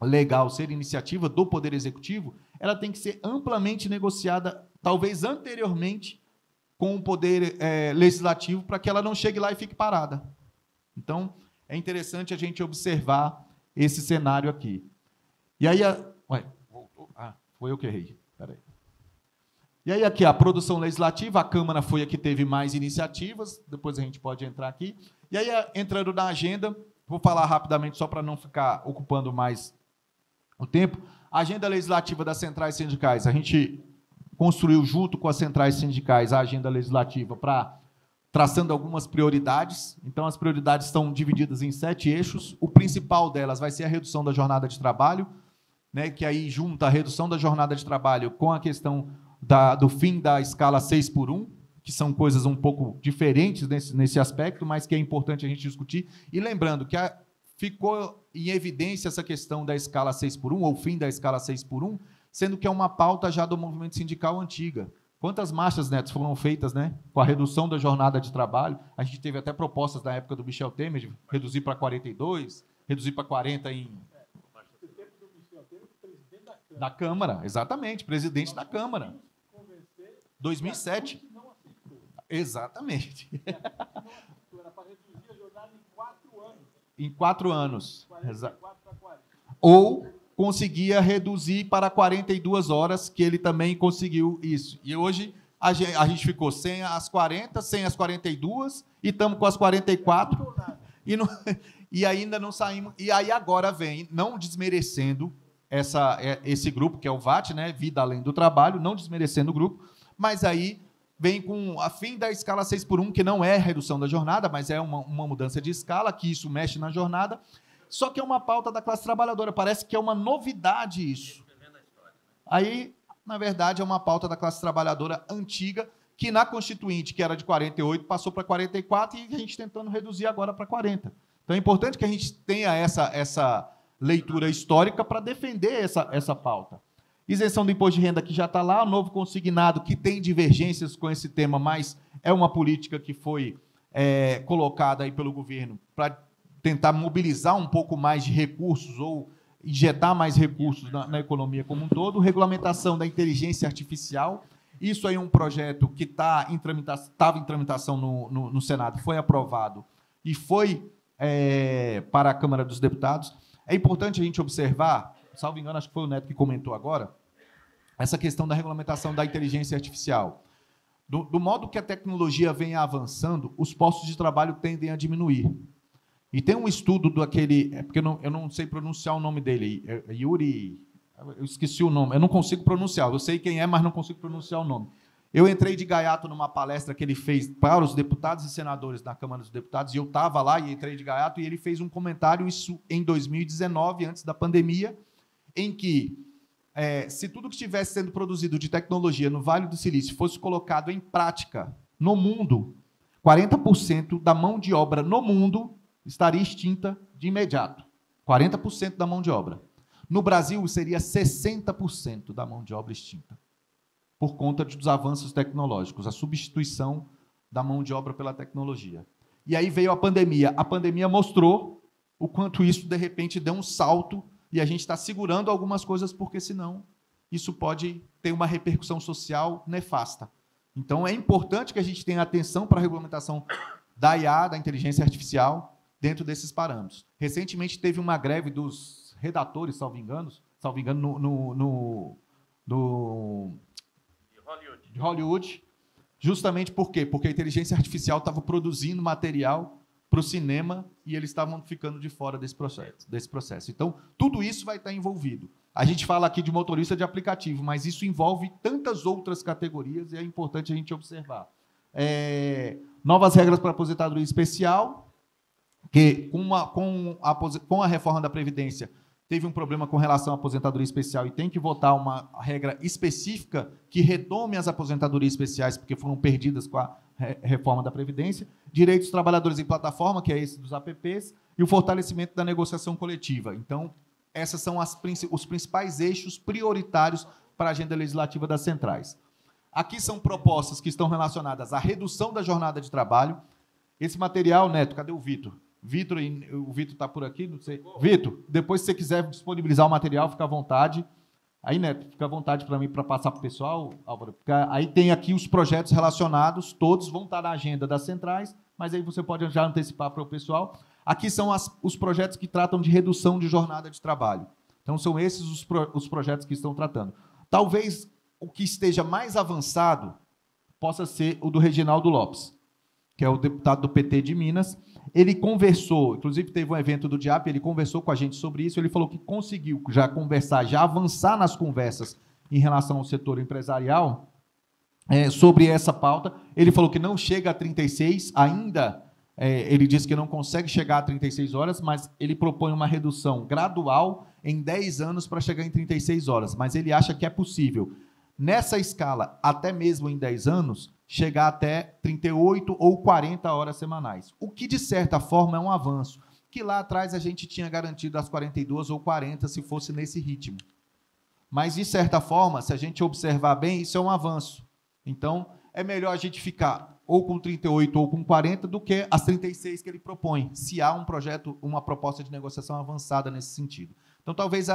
legal ser iniciativa do Poder Executivo, ela tem que ser amplamente negociada, talvez anteriormente, com o Poder Legislativo, para que ela não chegue lá e fique parada. Então, é interessante a gente observar esse cenário aqui. E aí... foi eu que errei. Espera aí. E aí, aqui, a produção legislativa, a Câmara foi a que teve mais iniciativas, depois a gente pode entrar aqui. E aí, entrando na agenda, vou falar rapidamente, só para não ficar ocupando mais o tempo. A agenda legislativa das centrais sindicais, a gente construiu, junto com as centrais sindicais, a agenda legislativa traçando algumas prioridades. Então, as prioridades estão divididas em 7 eixos. O principal delas vai ser a redução da jornada de trabalho, né, que aí junta a redução da jornada de trabalho com a questão do fim da escala 6x1, que são coisas um pouco diferentes nesse aspecto, mas que é importante a gente discutir. E lembrando que ficou em evidência essa questão da escala 6x1, ou fim da escala 6x1, sendo que é uma pauta já do movimento sindical antiga. Quantas marchas, Neto, foram feitas, né, com a redução da jornada de trabalho? A gente teve até propostas na época do Michel Temer de reduzir para 42, reduzir para 40 em... Da Câmara, exatamente, presidente da Câmara. 2007. Exatamente. Era para reduzir a jornada em 4 anos. Em 4 anos. 44 para 40. Ou conseguia reduzir para 42 horas, que ele também conseguiu isso. E hoje a gente ficou sem as 40, sem as 42, e estamos com as 44, e ainda não saímos. E aí agora vem, não desmerecendo esse grupo, que é o VAT, né, Vida Além do Trabalho, não desmerecendo o grupo, mas aí vem com a fim da escala 6x1, que não é redução da jornada, mas é uma mudança de escala, que isso mexe na jornada. Só que é uma pauta da classe trabalhadora, parece que é uma novidade isso. Aí, na verdade, é uma pauta da classe trabalhadora antiga, que na Constituinte, que era de 48, passou para 44, e a gente tentando reduzir agora para 40. Então é importante que a gente tenha essa leitura histórica para defender essa pauta. Isenção do imposto de renda, que já está lá, novo consignado, que tem divergências com esse tema, mas é uma política que foi colocada aí pelo governo para tentar mobilizar um pouco mais de recursos ou injetar mais recursos na economia como um todo. Regulamentação da inteligência artificial. Isso aí é um projeto que estava em tramitação no Senado, foi aprovado e foi para a Câmara dos Deputados. É importante a gente observar, salvo engano, acho que foi o Neto que comentou agora, essa questão da regulamentação da inteligência artificial. Do modo que a tecnologia vem avançando, os postos de trabalho tendem a diminuir. E tem um estudo daquele... porque eu não sei pronunciar o nome dele. Yuri... Eu esqueci o nome. Eu não consigo pronunciar. Eu sei quem é, mas não consigo pronunciar o nome. Eu entrei de gaiato numa palestra que ele fez para os deputados e senadores na Câmara dos Deputados, e eu estava lá e entrei de gaiato, e ele fez um comentário, isso em 2019, antes da pandemia, em que, se tudo que estivesse sendo produzido de tecnologia no Vale do Silício fosse colocado em prática no mundo, 40% da mão de obra no mundo estaria extinta de imediato. 40% da mão de obra. No Brasil, seria 60% da mão de obra extinta, por conta dos avanços tecnológicos, a substituição da mão de obra pela tecnologia. E aí veio a pandemia. A pandemia mostrou o quanto isso, de repente, deu um salto, e a gente está segurando algumas coisas, porque, senão, isso pode ter uma repercussão social nefasta. Então, é importante que a gente tenha atenção para a regulamentação da IA, da inteligência artificial, dentro desses parâmetros. Recentemente, teve uma greve dos redatores, salvo engano, de Hollywood, justamente por quê? Porque a inteligência artificial estava produzindo material para o cinema e eles estavam ficando de fora desse processo. Então, tudo isso vai estar envolvido. A gente fala aqui de motorista de aplicativo, mas isso envolve tantas outras categorias e é importante a gente observar. Novas regras para aposentadoria especial, que com a reforma da Previdência teve um problema com relação à aposentadoria especial e tem que votar uma regra específica que retome as aposentadorias especiais, porque foram perdidas com a reforma da Previdência, direitos dos trabalhadores em plataforma, que é esse dos APPs, e o fortalecimento da negociação coletiva. Então, esses são os principais eixos prioritários para a agenda legislativa das centrais. Aqui são propostas que estão relacionadas à redução da jornada de trabalho. Esse material, Neto, cadê o Vitor? O Vitor está por aqui, não sei. Vitor, depois, se você quiser disponibilizar o material, fica à vontade. Aí, Neto, fica à vontade para mim, para passar para o pessoal, Álvaro. Aí tem aqui os projetos relacionados, todos vão estar na agenda das centrais, mas aí você pode já antecipar para o pessoal. Aqui são os projetos que tratam de redução de jornada de trabalho. Então, são esses os projetos que estão tratando. Talvez o que esteja mais avançado possa ser o do Reginaldo Lopes, que é o deputado do PT de Minas. Ele conversou, inclusive teve um evento do DIAP, ele conversou com a gente sobre isso, ele falou que conseguiu já conversar, já avançar nas conversas em relação ao setor empresarial sobre essa pauta. Ele falou que não chega a 36, ainda ele disse que não consegue chegar a 36 horas, mas ele propõe uma redução gradual em 10 anos para chegar em 36 horas, mas ele acha que é possível, nessa escala, até mesmo em 10 anos, chegar até 38 ou 40 horas semanais. O que, de certa forma, é um avanço, que lá atrás a gente tinha garantido as 42 ou 40 se fosse nesse ritmo. Mas, de certa forma, se a gente observar bem, isso é um avanço. Então, é melhor a gente ficar ou com 38 ou com 40 do que as 36 que ele propõe, se há um projeto, uma proposta de negociação avançada nesse sentido. Então, talvez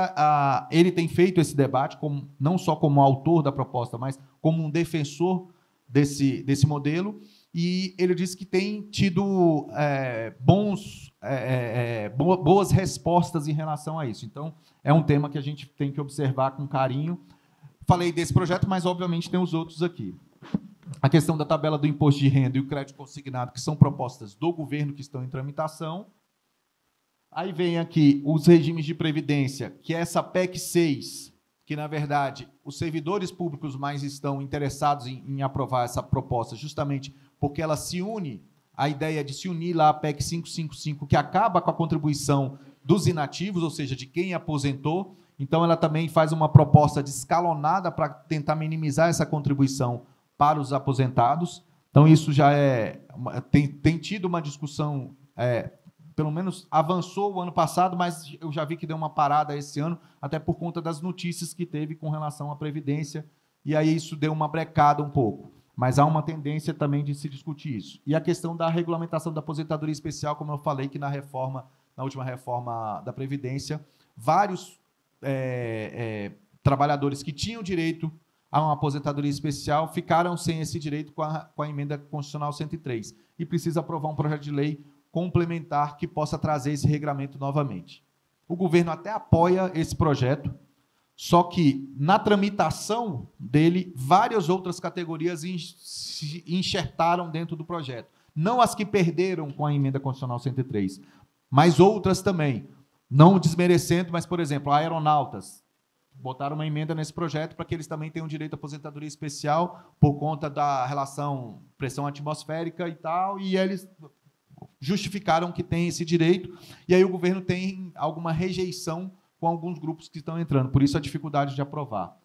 ele tenha feito esse debate, não só como autor da proposta, mas como um defensor desse modelo, e ele disse que tem tido boas respostas em relação a isso. Então, é um tema que a gente tem que observar com carinho. Falei desse projeto, mas, obviamente, tem os outros aqui. A questão da tabela do imposto de renda e o crédito consignado, que são propostas do governo que estão em tramitação. Aí vem aqui os regimes de previdência, que é essa PEC 6, que, na verdade, os servidores públicos mais estão interessados em aprovar essa proposta, justamente porque ela se une, a ideia de se unir lá à PEC 555, que acaba com a contribuição dos inativos, ou seja, de quem aposentou. Então, ela também faz uma proposta de escalonada para tentar minimizar essa contribuição para os aposentados. Então, isso já tem tido uma discussão, pelo menos avançou o ano passado, mas eu já vi que deu uma parada esse ano, até por conta das notícias que teve com relação à Previdência, e aí isso deu uma brecada um pouco. Mas há uma tendência também de se discutir isso. E a questão da regulamentação da aposentadoria especial, como eu falei, que na última reforma da Previdência, vários trabalhadores que tinham direito a uma aposentadoria especial ficaram sem esse direito com a emenda constitucional 103. E precisa aprovar um projeto de lei complementar que possa trazer esse regramento novamente. O governo até apoia esse projeto, só que, na tramitação dele, várias outras categorias se enxertaram dentro do projeto. Não as que perderam com a emenda constitucional 103, mas outras também. Não desmerecendo, mas, por exemplo, aeronautas. Botaram uma emenda nesse projeto para que eles também tenham direito à aposentadoria especial por conta da relação pressão atmosférica e tal, e eles justificaram que tem esse direito, e aí o governo tem alguma rejeição com alguns grupos que estão entrando, por isso a dificuldade de aprovar.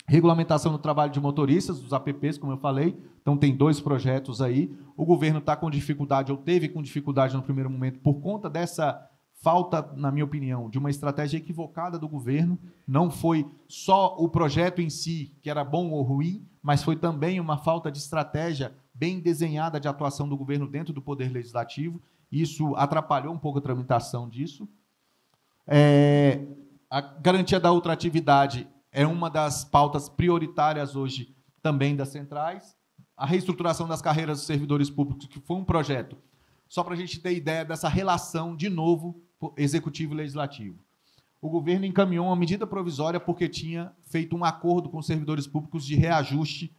Regulamentação do trabalho de motoristas, dos APPs, como eu falei, então tem 2 projetos aí, o governo está com dificuldade, ou teve com dificuldade no primeiro momento, por conta dessa falta, na minha opinião, de uma estratégia equivocada do governo. Não foi só o projeto em si, que era bom ou ruim, mas foi também uma falta de estratégia bem desenhada de atuação do governo dentro do Poder Legislativo. Isso atrapalhou um pouco a tramitação disso. A garantia da ultratividade é uma das pautas prioritárias hoje também das centrais. A reestruturação das carreiras dos servidores públicos, que foi um projeto, só para a gente ter ideia dessa relação, de novo, executivo e legislativo. O governo encaminhou uma medida provisória porque tinha feito um acordo com os servidores públicos de reajuste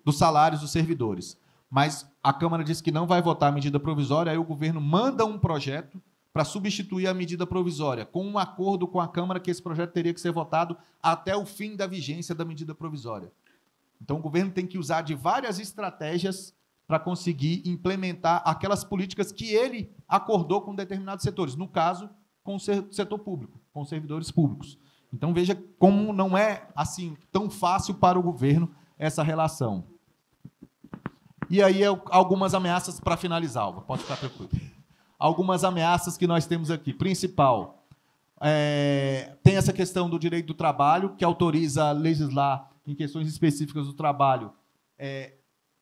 dos salários dos servidores. Mas a Câmara disse que não vai votar a medida provisória, aí o governo manda um projeto para substituir a medida provisória, com um acordo com a Câmara que esse projeto teria que ser votado até o fim da vigência da medida provisória. Então, o governo tem que usar de várias estratégias para conseguir implementar aquelas políticas que ele acordou com determinados setores, no caso, com o setor público, com os servidores públicos. Então, veja como não é assim tão fácil para o governo essa relação. E aí, algumas ameaças para finalizar, Alva, pode ficar tranquilo. Algumas ameaças que nós temos aqui. Principal, tem essa questão do direito do trabalho, que autoriza legislar em questões específicas do trabalho,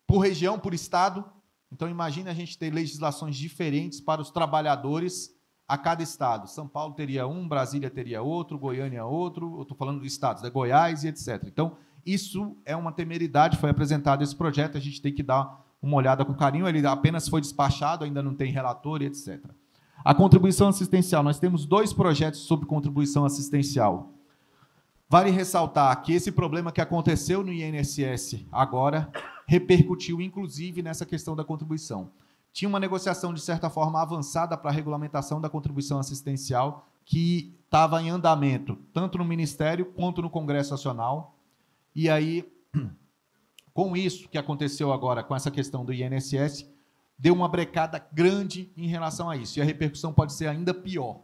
por região, por estado. Então, imagine a gente ter legislações diferentes para os trabalhadores a cada estado. São Paulo teria um, Brasília teria outro, Goiânia outro, eu estou falando de estados, Goiás e etc. Então, isso é uma temeridade, foi apresentado esse projeto, a gente tem que dar uma olhada com carinho, ele apenas foi despachado, ainda não tem relator e etc. A contribuição assistencial, nós temos 2 projetos sobre contribuição assistencial. Vale ressaltar que esse problema que aconteceu no INSS agora repercutiu, inclusive, nessa questão da contribuição. Tinha uma negociação, de certa forma, avançada para a regulamentação da contribuição assistencial, que estava em andamento, tanto no Ministério quanto no Congresso Nacional. E aí, com isso que aconteceu agora, com essa questão do INSS, deu uma brecada grande em relação a isso. E a repercussão pode ser ainda pior.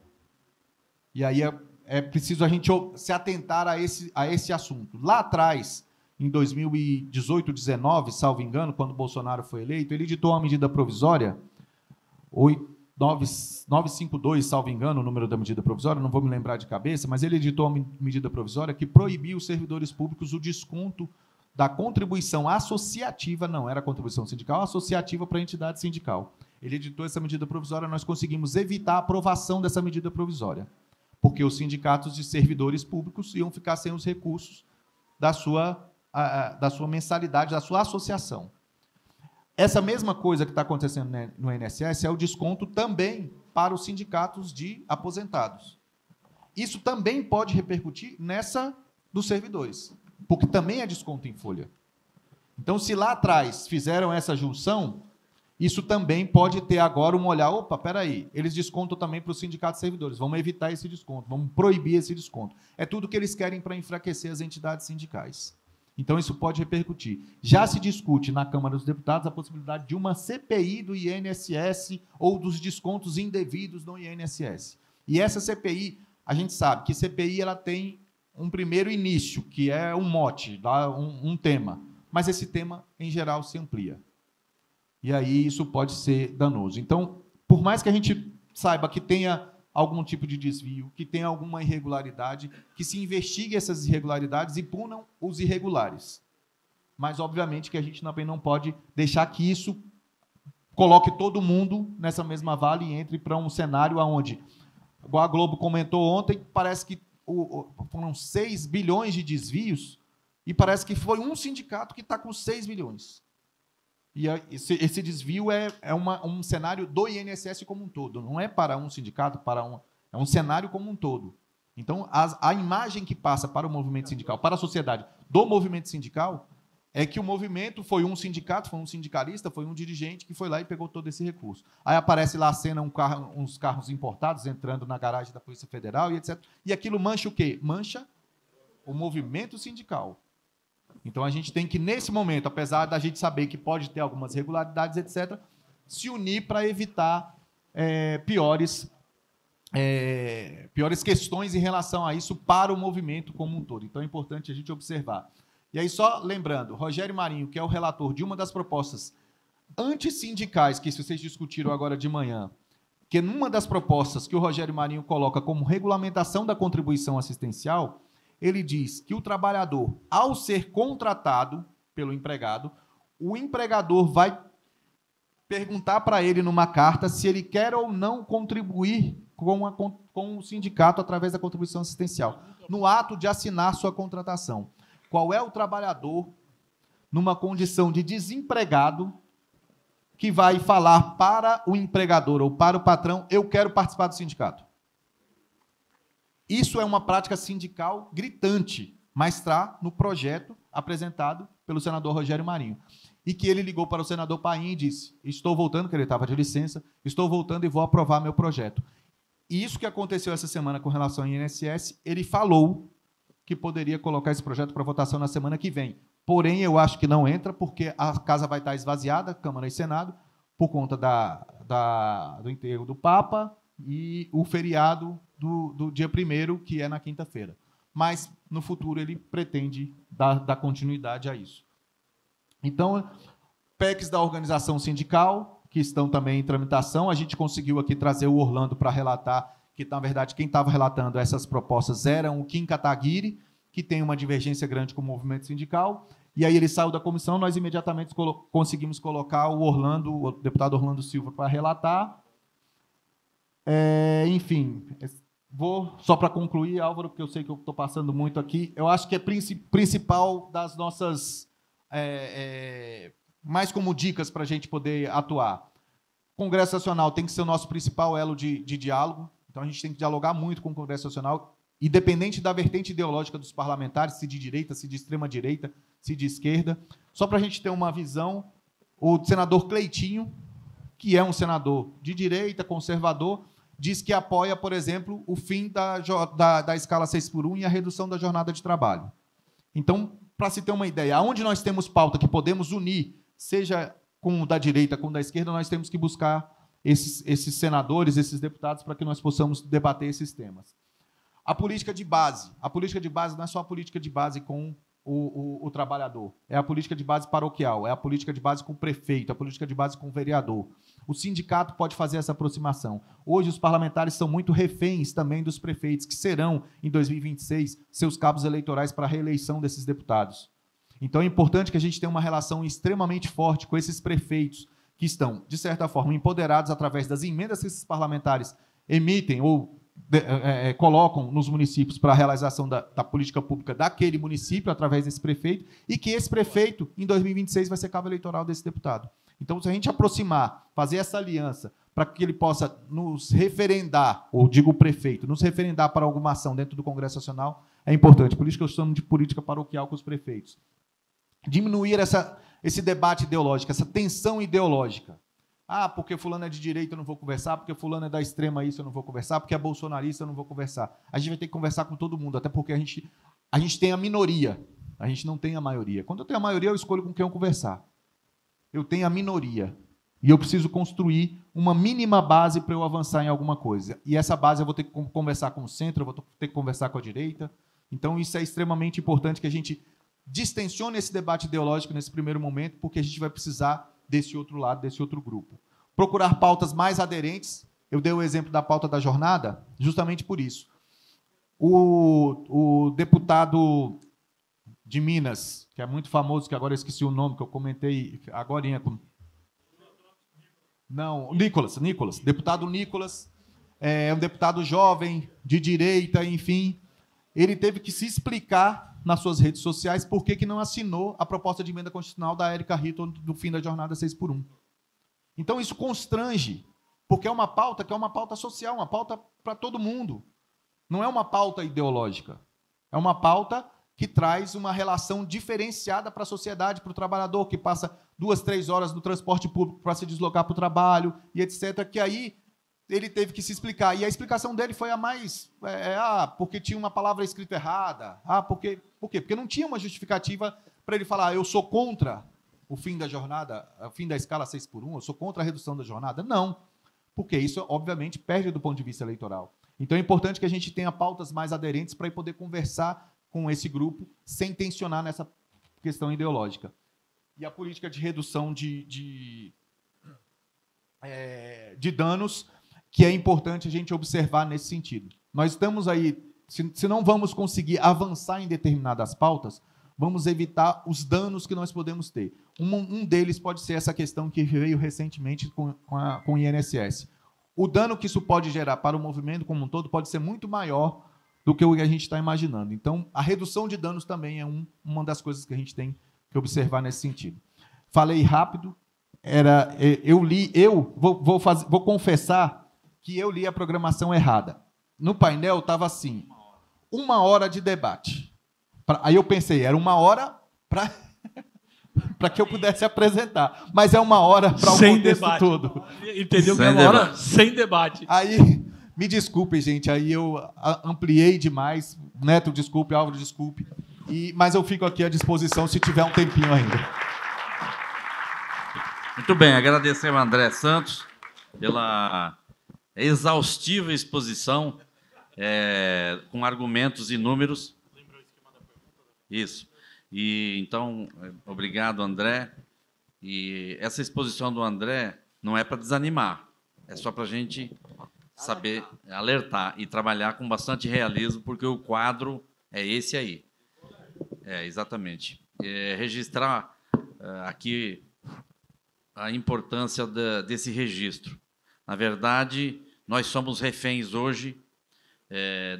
E aí é preciso a gente se atentar a esse assunto. Lá atrás, em 2018, 2019, salvo engano, quando o Bolsonaro foi eleito, ele editou uma medida provisória 952, salvo engano, o número da medida provisória, não vou me lembrar de cabeça, mas ele editou uma medida provisória que proibiu os servidores públicos o desconto da contribuição associativa, não era contribuição sindical, associativa para a entidade sindical. Ele editou essa medida provisória, nós conseguimos evitar a aprovação dessa medida provisória, porque os sindicatos de servidores públicos iam ficar sem os recursos da sua mensalidade, da sua associação. Essa mesma coisa que está acontecendo no INSS é o desconto também para os sindicatos de aposentados. Isso também pode repercutir nessa dos servidores, porque também é desconto em folha. Então, se lá atrás fizeram essa junção, isso também pode ter agora um olhar, opa, peraí, eles descontam também para os sindicatos de servidores, vamos evitar esse desconto, vamos proibir esse desconto. É tudo que eles querem para enfraquecer as entidades sindicais. Então, isso pode repercutir. Já se discute na Câmara dos Deputados a possibilidade de uma CPI do INSS ou dos descontos indevidos no INSS. E essa CPI, a gente sabe que CPI ela tem um primeiro início, que é um mote, um tema, mas esse tema, em geral, se amplia. E aí isso pode ser danoso. Então, por mais que a gente saiba que tenha algum tipo de desvio, que tenha alguma irregularidade, que se investigue essas irregularidades e punam os irregulares. Mas, obviamente, que a gente também não pode deixar que isso coloque todo mundo nessa mesma vala e entre para um cenário onde, igual a Globo comentou ontem, parece que foram 6 bilhões de desvios e parece que foi um sindicato que está com 6 bilhões. E esse desvio é um cenário do INSS como um todo, não é para um sindicato, é um cenário como um todo. Então, a imagem que passa para o movimento sindical, para a sociedade do movimento sindical, é que o movimento foi um sindicato, foi um sindicalista, foi um dirigente que foi lá e pegou todo esse recurso. Aí aparece lá a cena, uns carros importados entrando na garagem da Polícia Federal e etc. E aquilo mancha o quê? Mancha o movimento sindical. Então, a gente tem que, nesse momento, apesar da gente saber que pode ter algumas irregularidades, etc., se unir para evitar piores questões em relação a isso para o movimento como um todo. Então, é importante a gente observar. E aí, só lembrando, Rogério Marinho, que é o relator de uma das propostas antissindicais que vocês discutiram agora de manhã, que numa das propostas que o Rogério Marinho coloca como regulamentação da contribuição assistencial, ele diz que o trabalhador, ao ser contratado pelo empregado, o empregador vai perguntar para ele numa carta se ele quer ou não contribuir com o sindicato através da contribuição assistencial, no ato de assinar sua contratação. Qual é o trabalhador, numa condição de desempregado, que vai falar para o empregador ou para o patrão, eu quero participar do sindicato? Isso é uma prática sindical gritante, mas está no projeto apresentado pelo senador Rogério Marinho. E que ele ligou para o senador Paim e disse, estou voltando, que ele estava de licença, estou voltando e vou aprovar meu projeto. E isso que aconteceu essa semana com relação ao INSS, ele falou que poderia colocar esse projeto para votação na semana que vem. Porém, eu acho que não entra, porque a casa vai estar esvaziada, Câmara e Senado, por conta do enterro do Papa e o feriado do dia 1º, que é na quinta-feira. Mas, no futuro, ele pretende dar continuidade a isso. Então, PECs da organização sindical, que estão também em tramitação, a gente conseguiu aqui trazer o Orlando para relatar que, na verdade, quem estava relatando essas propostas era o Kim Kataguiri, que tem uma divergência grande com o movimento sindical, e aí ele saiu da comissão, nós imediatamente conseguimos colocar o deputado Orlando Silva para relatar. Enfim, vou, só para concluir, Álvaro, porque eu sei que eu estou passando muito aqui, eu acho que é principal das nossas, mais como dicas para a gente poder atuar. O Congresso Nacional tem que ser o nosso principal elo de diálogo, então a gente tem que dialogar muito com o Congresso Nacional, independente da vertente ideológica dos parlamentares, se de direita, se de extrema-direita, se de esquerda. Só para a gente ter uma visão, o senador Cleitinho, que é um senador de direita, conservador, diz que apoia, por exemplo, o fim da escala 6x1 e a redução da jornada de trabalho. Então, para se ter uma ideia, aonde nós temos pauta que podemos unir, seja com o da direita, com o da esquerda, nós temos que buscar esses senadores, esses deputados, para que nós possamos debater esses temas. A política de base. A política de base não é só a política de base com o trabalhador. É a política de base paroquial, é a política de base com o prefeito, a política de base com o vereador. O sindicato pode fazer essa aproximação. Hoje, os parlamentares são muito reféns também dos prefeitos, que serão, em 2026, seus cabos eleitorais para a reeleição desses deputados. Então, é importante que a gente tenha uma relação extremamente forte com esses prefeitos, que estão, de certa forma, empoderados através das emendas que esses parlamentares emitem ou colocam nos municípios para a realização da política pública daquele município, através desse prefeito, e que esse prefeito, em 2026, vai ser cabo eleitoral desse deputado. Então, se a gente aproximar, fazer essa aliança, para que ele possa nos referendar, ou digo o prefeito, nos referendar para alguma ação dentro do Congresso Nacional, é importante. Por isso que eu chamo de política paroquial com os prefeitos. Diminuir esse debate ideológico, essa tensão ideológica. Ah, porque fulano é de direita, eu não vou conversar, porque fulano é da extrema, isso eu não vou conversar, porque é bolsonarista, eu não vou conversar. A gente vai ter que conversar com todo mundo, até porque a gente tem a minoria, a gente não tem a maioria. Quando eu tenho a maioria, eu escolho com quem eu conversar. Eu tenho a minoria. E eu preciso construir uma mínima base para eu avançar em alguma coisa. E essa base eu vou ter que conversar com o centro, eu vou ter que conversar com a direita. Então, isso é extremamente importante que a gente distensione esse debate ideológico nesse primeiro momento, porque a gente vai precisar desse outro lado, desse outro grupo. Procurar pautas mais aderentes. Eu dei o exemplo da pauta da jornada, justamente por isso. O deputado de Minas, que é muito famoso, que agora eu esqueci o nome, que eu comentei agorinha. Não, Nicolas, deputado Nicolas, é um deputado jovem, de direita, enfim. Ele teve que se explicar nas suas redes sociais por que não assinou a proposta de emenda constitucional da Érica Hitton do fim da jornada 6x1. Então, isso constrange, porque é uma pauta que é uma pauta social, uma pauta para todo mundo. Não é uma pauta ideológica. É uma pauta que traz uma relação diferenciada para a sociedade, para o trabalhador, que passa 2, 3 horas no transporte público para se deslocar para o trabalho, e etc., que aí ele teve que se explicar. E a explicação dele foi a mais... porque tinha uma palavra escrita errada. Por quê? Porque não tinha uma justificativa para ele falar, eu sou contra o fim da jornada, o fim da escala 6x1, eu sou contra a redução da jornada. Não, porque isso, obviamente, perde do ponto de vista eleitoral. Então, é importante que a gente tenha pautas mais aderentes para poder conversar com esse grupo sem tensionar nessa questão ideológica. E a política de redução de danos, que é importante a gente observar nesse sentido. Nós estamos aí, se não vamos conseguir avançar em determinadas pautas, vamos evitar os danos que nós podemos ter. Um deles pode ser essa questão que veio recentemente com o INSS. O dano que isso pode gerar para o movimento como um todo pode ser muito maior do que o que a gente está imaginando. Então, a redução de danos também é uma das coisas que a gente tem que observar nesse sentido. Falei rápido, vou confessar que eu li a programação errada. No painel estava assim, 1 hora de debate. Aí eu pensei, era 1 hora para que eu pudesse apresentar. Mas é 1 hora para o contexto todo. Entendeu? Que é 1 hora sem debate. Aí, me desculpem, gente, aí eu ampliei demais. Neto, desculpe, Álvaro, desculpe. Mas eu fico aqui à disposição se tiver um tempinho ainda. Muito bem, agradecer ao André Santos pela exaustiva exposição, com argumentos e números. Isso. E, então, obrigado, André. E essa exposição do André não é para desanimar, é só para a gente saber alertar e trabalhar com bastante realismo, porque o quadro é esse aí. Exatamente. Registrar aqui a importância desse registro. Na verdade, nós somos reféns hoje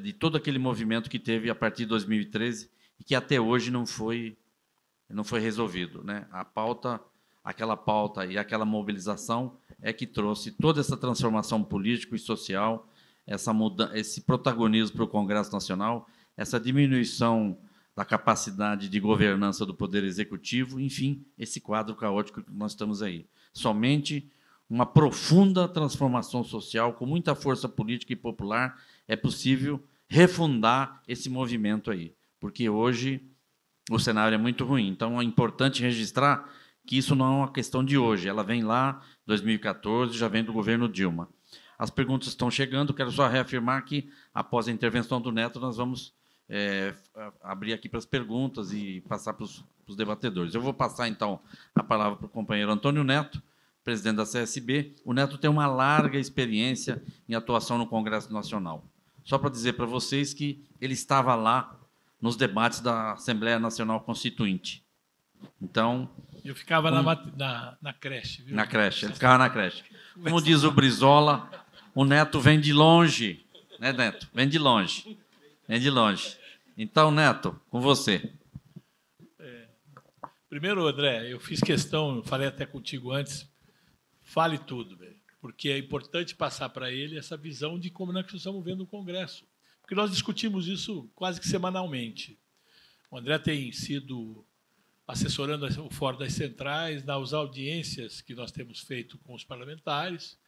de todo aquele movimento que teve a partir de 2013 e que até hoje não foi resolvido, né? Aquela pauta e aquela mobilização é que trouxe toda essa transformação política e social, esse protagonismo para o Congresso Nacional, essa diminuição da capacidade de governança do Poder Executivo, enfim, esse quadro caótico que nós estamos aí. Somente uma profunda transformação social, com muita força política e popular, é possível refundar esse movimento aí, porque hoje o cenário é muito ruim. Então, é importante registrar que isso não é uma questão de hoje, ela vem lá, 2014, já vem do governo Dilma. As perguntas estão chegando, quero só reafirmar que, após a intervenção do Neto, nós vamos abrir aqui para as perguntas e passar para os debatedores. Eu vou passar, então, a palavra para o companheiro Antônio Neto, presidente da CSB. O Neto tem uma larga experiência em atuação no Congresso Nacional. Só para dizer para vocês que ele estava lá nos debates da Assembleia Nacional Constituinte. Então... Eu ficava na creche. Viu? Na creche, ele ficava na creche. Como diz o Brizola, o Neto vem de longe. Né, Neto? Vem de longe. Vem de longe. Então, Neto, com você. Primeiro, André, eu fiz questão, eu falei até contigo antes, fale tudo, velho, porque é importante passar para ele essa visão de como nós estamos vendo o Congresso. Porque nós discutimos isso quase que semanalmente. O André tem sido assessorando o Fórum das Centrais, nas audiências que nós temos feito com os parlamentares,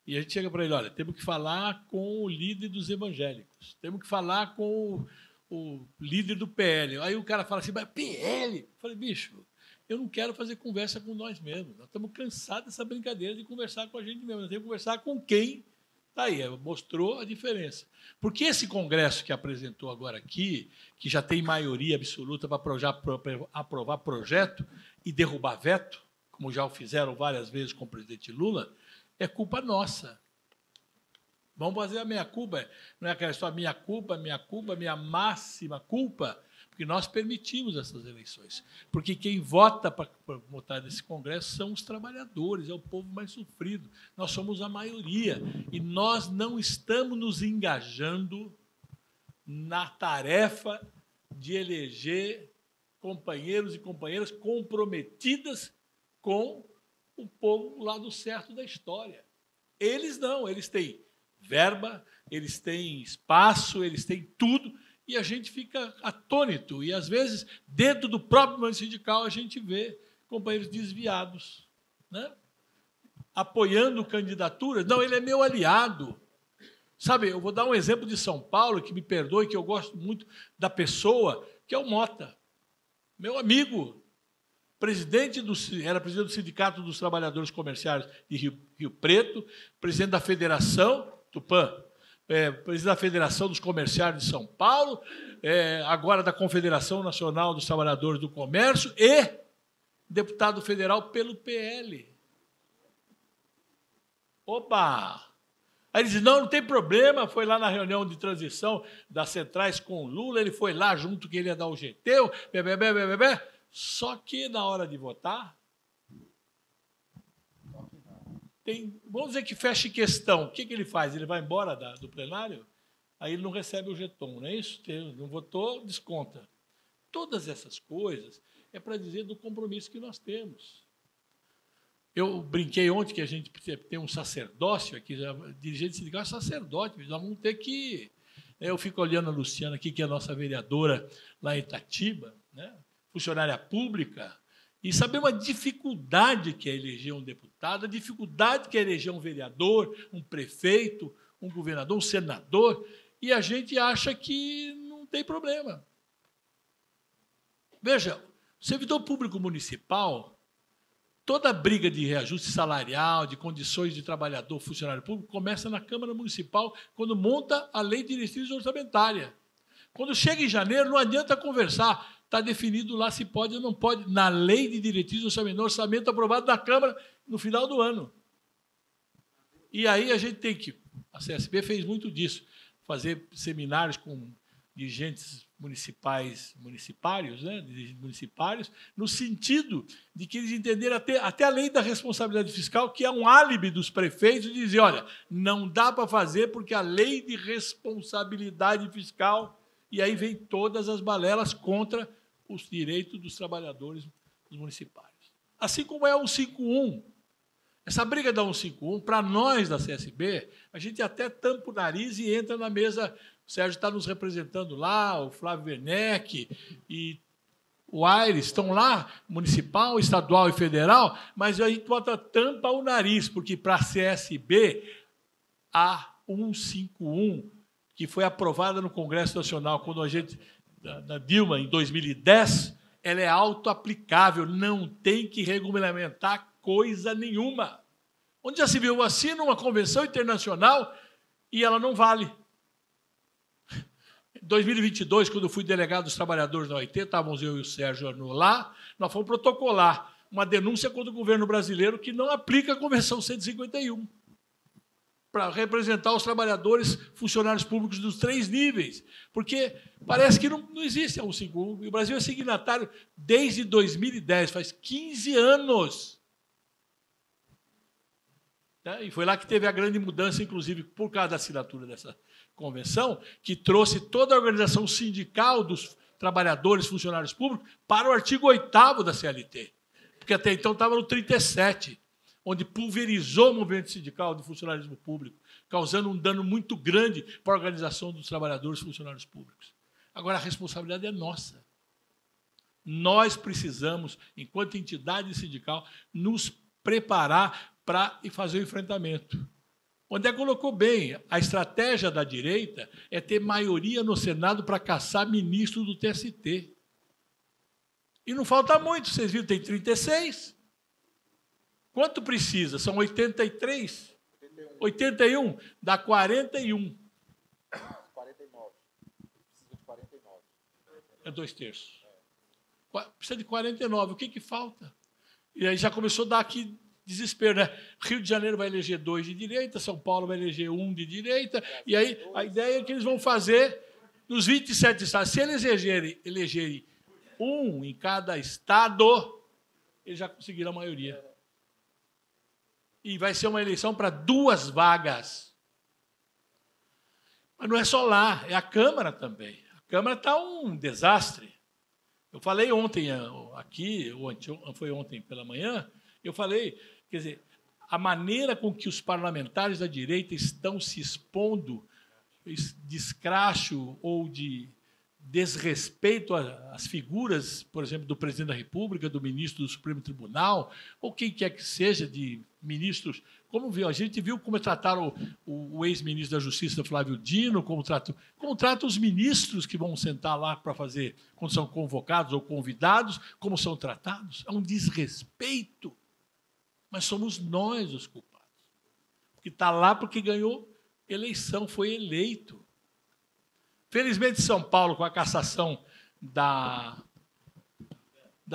e a gente chega para ele, olha, temos que falar com o líder dos evangélicos, temos que falar com o líder do PL. Aí o cara fala assim, mas PL? Eu falei, bicho, eu não quero fazer conversa com nós mesmos, nós estamos cansados dessa brincadeira de conversar com a gente mesmo, nós temos que conversar com quem está aí, mostrou a diferença. Porque esse Congresso que apresentou agora aqui, que já tem maioria absoluta para aprovar projeto e derrubar veto, como já o fizeram várias vezes com o presidente Lula, é culpa nossa. Vamos fazer a meia-culpa. Não é aquela história minha máxima culpa, porque nós permitimos essas eleições. Porque quem vota para votar nesse Congresso são os trabalhadores, é o povo mais sofrido. Nós somos a maioria. E nós não estamos nos engajando na tarefa de eleger companheiros e companheiras comprometidas com o povo lá do certo da história. Eles não, eles têm verba, eles têm espaço, eles têm tudo, e a gente fica atônito. E, às vezes, dentro do próprio movimento sindical, a gente vê companheiros desviados, né? Apoiando candidaturas. Não, ele é meu aliado. Sabe, eu vou dar um exemplo de São Paulo, que me perdoe, que eu gosto muito da pessoa, que é o Mota, meu amigo. Era presidente do Sindicato dos Trabalhadores Comerciários de Rio Preto, presidente da Federação, Tupã, presidente da Federação dos Comerciários de São Paulo, agora da Confederação Nacional dos Trabalhadores do Comércio e deputado federal pelo PL. Opa! Aí ele diz, não tem problema, foi lá na reunião de transição das centrais com o Lula, ele foi lá junto que ele ia dar o GT, só que na hora de votar, vamos dizer que feche questão. O que ele faz? Ele vai embora do plenário? Aí ele não recebe o jeton, não é isso? Não votou, desconta. Todas essas coisas é para dizer do compromisso que nós temos. Eu brinquei ontem que a gente tem um sacerdócio aqui, dirigente sindical é sacerdote, nós vamos ter que... Eu fico olhando a Luciana aqui, que é a nossa vereadora lá em Itatiba, né? Funcionária pública, e saber uma dificuldade que é eleger um deputado, a dificuldade que é eleger um vereador, um prefeito, um governador, um senador, e a gente acha que não tem problema. Veja, o servidor público municipal, toda briga de reajuste salarial, de condições de trabalhador, funcionário público, começa na Câmara Municipal, quando monta a Lei de Diretrizes Orçamentárias. Quando chega em janeiro, não adianta conversar. Está definido lá se pode ou não pode, na Lei de Diretrizes do Orçamento aprovado na Câmara no final do ano. E aí a gente tem que... A CSB fez muito disso, fazer seminários com dirigentes municipários, né, dirigentes municipários, no sentido de que eles entenderam até a lei da responsabilidade fiscal, que é um álibi dos prefeitos, de dizer, olha, não dá para fazer porque a lei de responsabilidade fiscal... E aí vem todas as balelas contra os direitos dos trabalhadores municipais. Assim como é a 151. Essa briga da 151, para nós da CSB, a gente até tampa o nariz e entra na mesa. O Sérgio está nos representando lá, o Flávio Werneck e o Aires estão lá, municipal, estadual e federal, mas a gente bota tampa o nariz, porque para a CSB, a 151, que foi aprovada no Congresso Nacional quando a gente, na Dilma, em 2010, ela é autoaplicável, não tem que regulamentar coisa nenhuma. Onde já se viu, assina uma convenção internacional e ela não vale. Em 2022, quando eu fui delegado dos trabalhadores da OIT, estávamos eu e o Sérgio Arnaud lá, nós fomos protocolar uma denúncia contra o governo brasileiro que não aplica a Convenção 151 para representar os trabalhadores, funcionários públicos dos 3 níveis, porque parece que não existe a 151, e o Brasil é signatário desde 2010, faz 15 anos. E foi lá que teve a grande mudança, inclusive por causa da assinatura dessa convenção, que trouxe toda a organização sindical dos trabalhadores, funcionários públicos, para o artigo 8º da CLT, porque até então estava no 37, onde pulverizou o movimento sindical de funcionalismo público, causando um dano muito grande para a organização dos trabalhadores e funcionários públicos. Agora, a responsabilidade é nossa. Nós precisamos, enquanto entidade sindical, nos preparar para fazer o enfrentamento. O André colocou bem, a estratégia da direita é ter maioria no Senado para caçar ministro do TST. E não falta muito, vocês viram, tem 36. Quanto precisa? São 83? 81. Dá 41. 49. Precisa de 49. É 2/3. Precisa de 49. O que falta? E aí já começou a dar aqui desespero, né? Rio de Janeiro vai eleger 2 de direita, São Paulo vai eleger 1 de direita, e aí a ideia é que eles vão fazer nos 27 estados. Se eles elegerem 1 em cada estado, eles já conseguiram a maioria. E vai ser uma eleição para 2 vagas. Mas não é só lá, é a Câmara também. A Câmara está um desastre. Eu falei ontem aqui, foi ontem pela manhã, eu falei, quer dizer, a maneira com que os parlamentares da direita estão se expondo de escracho ou de desrespeito às figuras, por exemplo, do presidente da República, do ministro do Supremo Tribunal, ou quem quer que seja de ministros. Como viu? A gente viu como trataram o ex-ministro da Justiça, Flávio Dino, como tratam os ministros que vão sentar lá para fazer, quando são convocados ou convidados, como são tratados. É um desrespeito. Mas somos nós os culpados. Porque está lá porque ganhou eleição, foi eleito. Felizmente, São Paulo, com a cassação da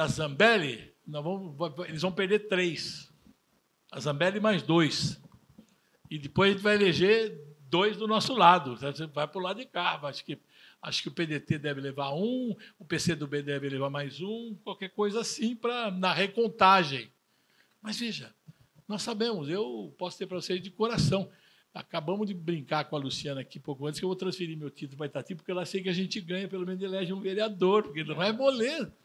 Zambelli, eles vão perder 3. A Zambelli mais 2. E depois a gente vai eleger 2 do nosso lado. Você vai para o lado de cá. Acho que o PDT deve levar 1, o PCdoB deve levar mais 1, qualquer coisa assim, na recontagem. Mas, veja, nós sabemos, eu posso ter para vocês de coração. Acabamos de brincar com a Luciana aqui pouco antes, que eu vou transferir meu título para Itati, porque ela sei que a gente ganha, pelo menos elege um vereador, porque não é moleza.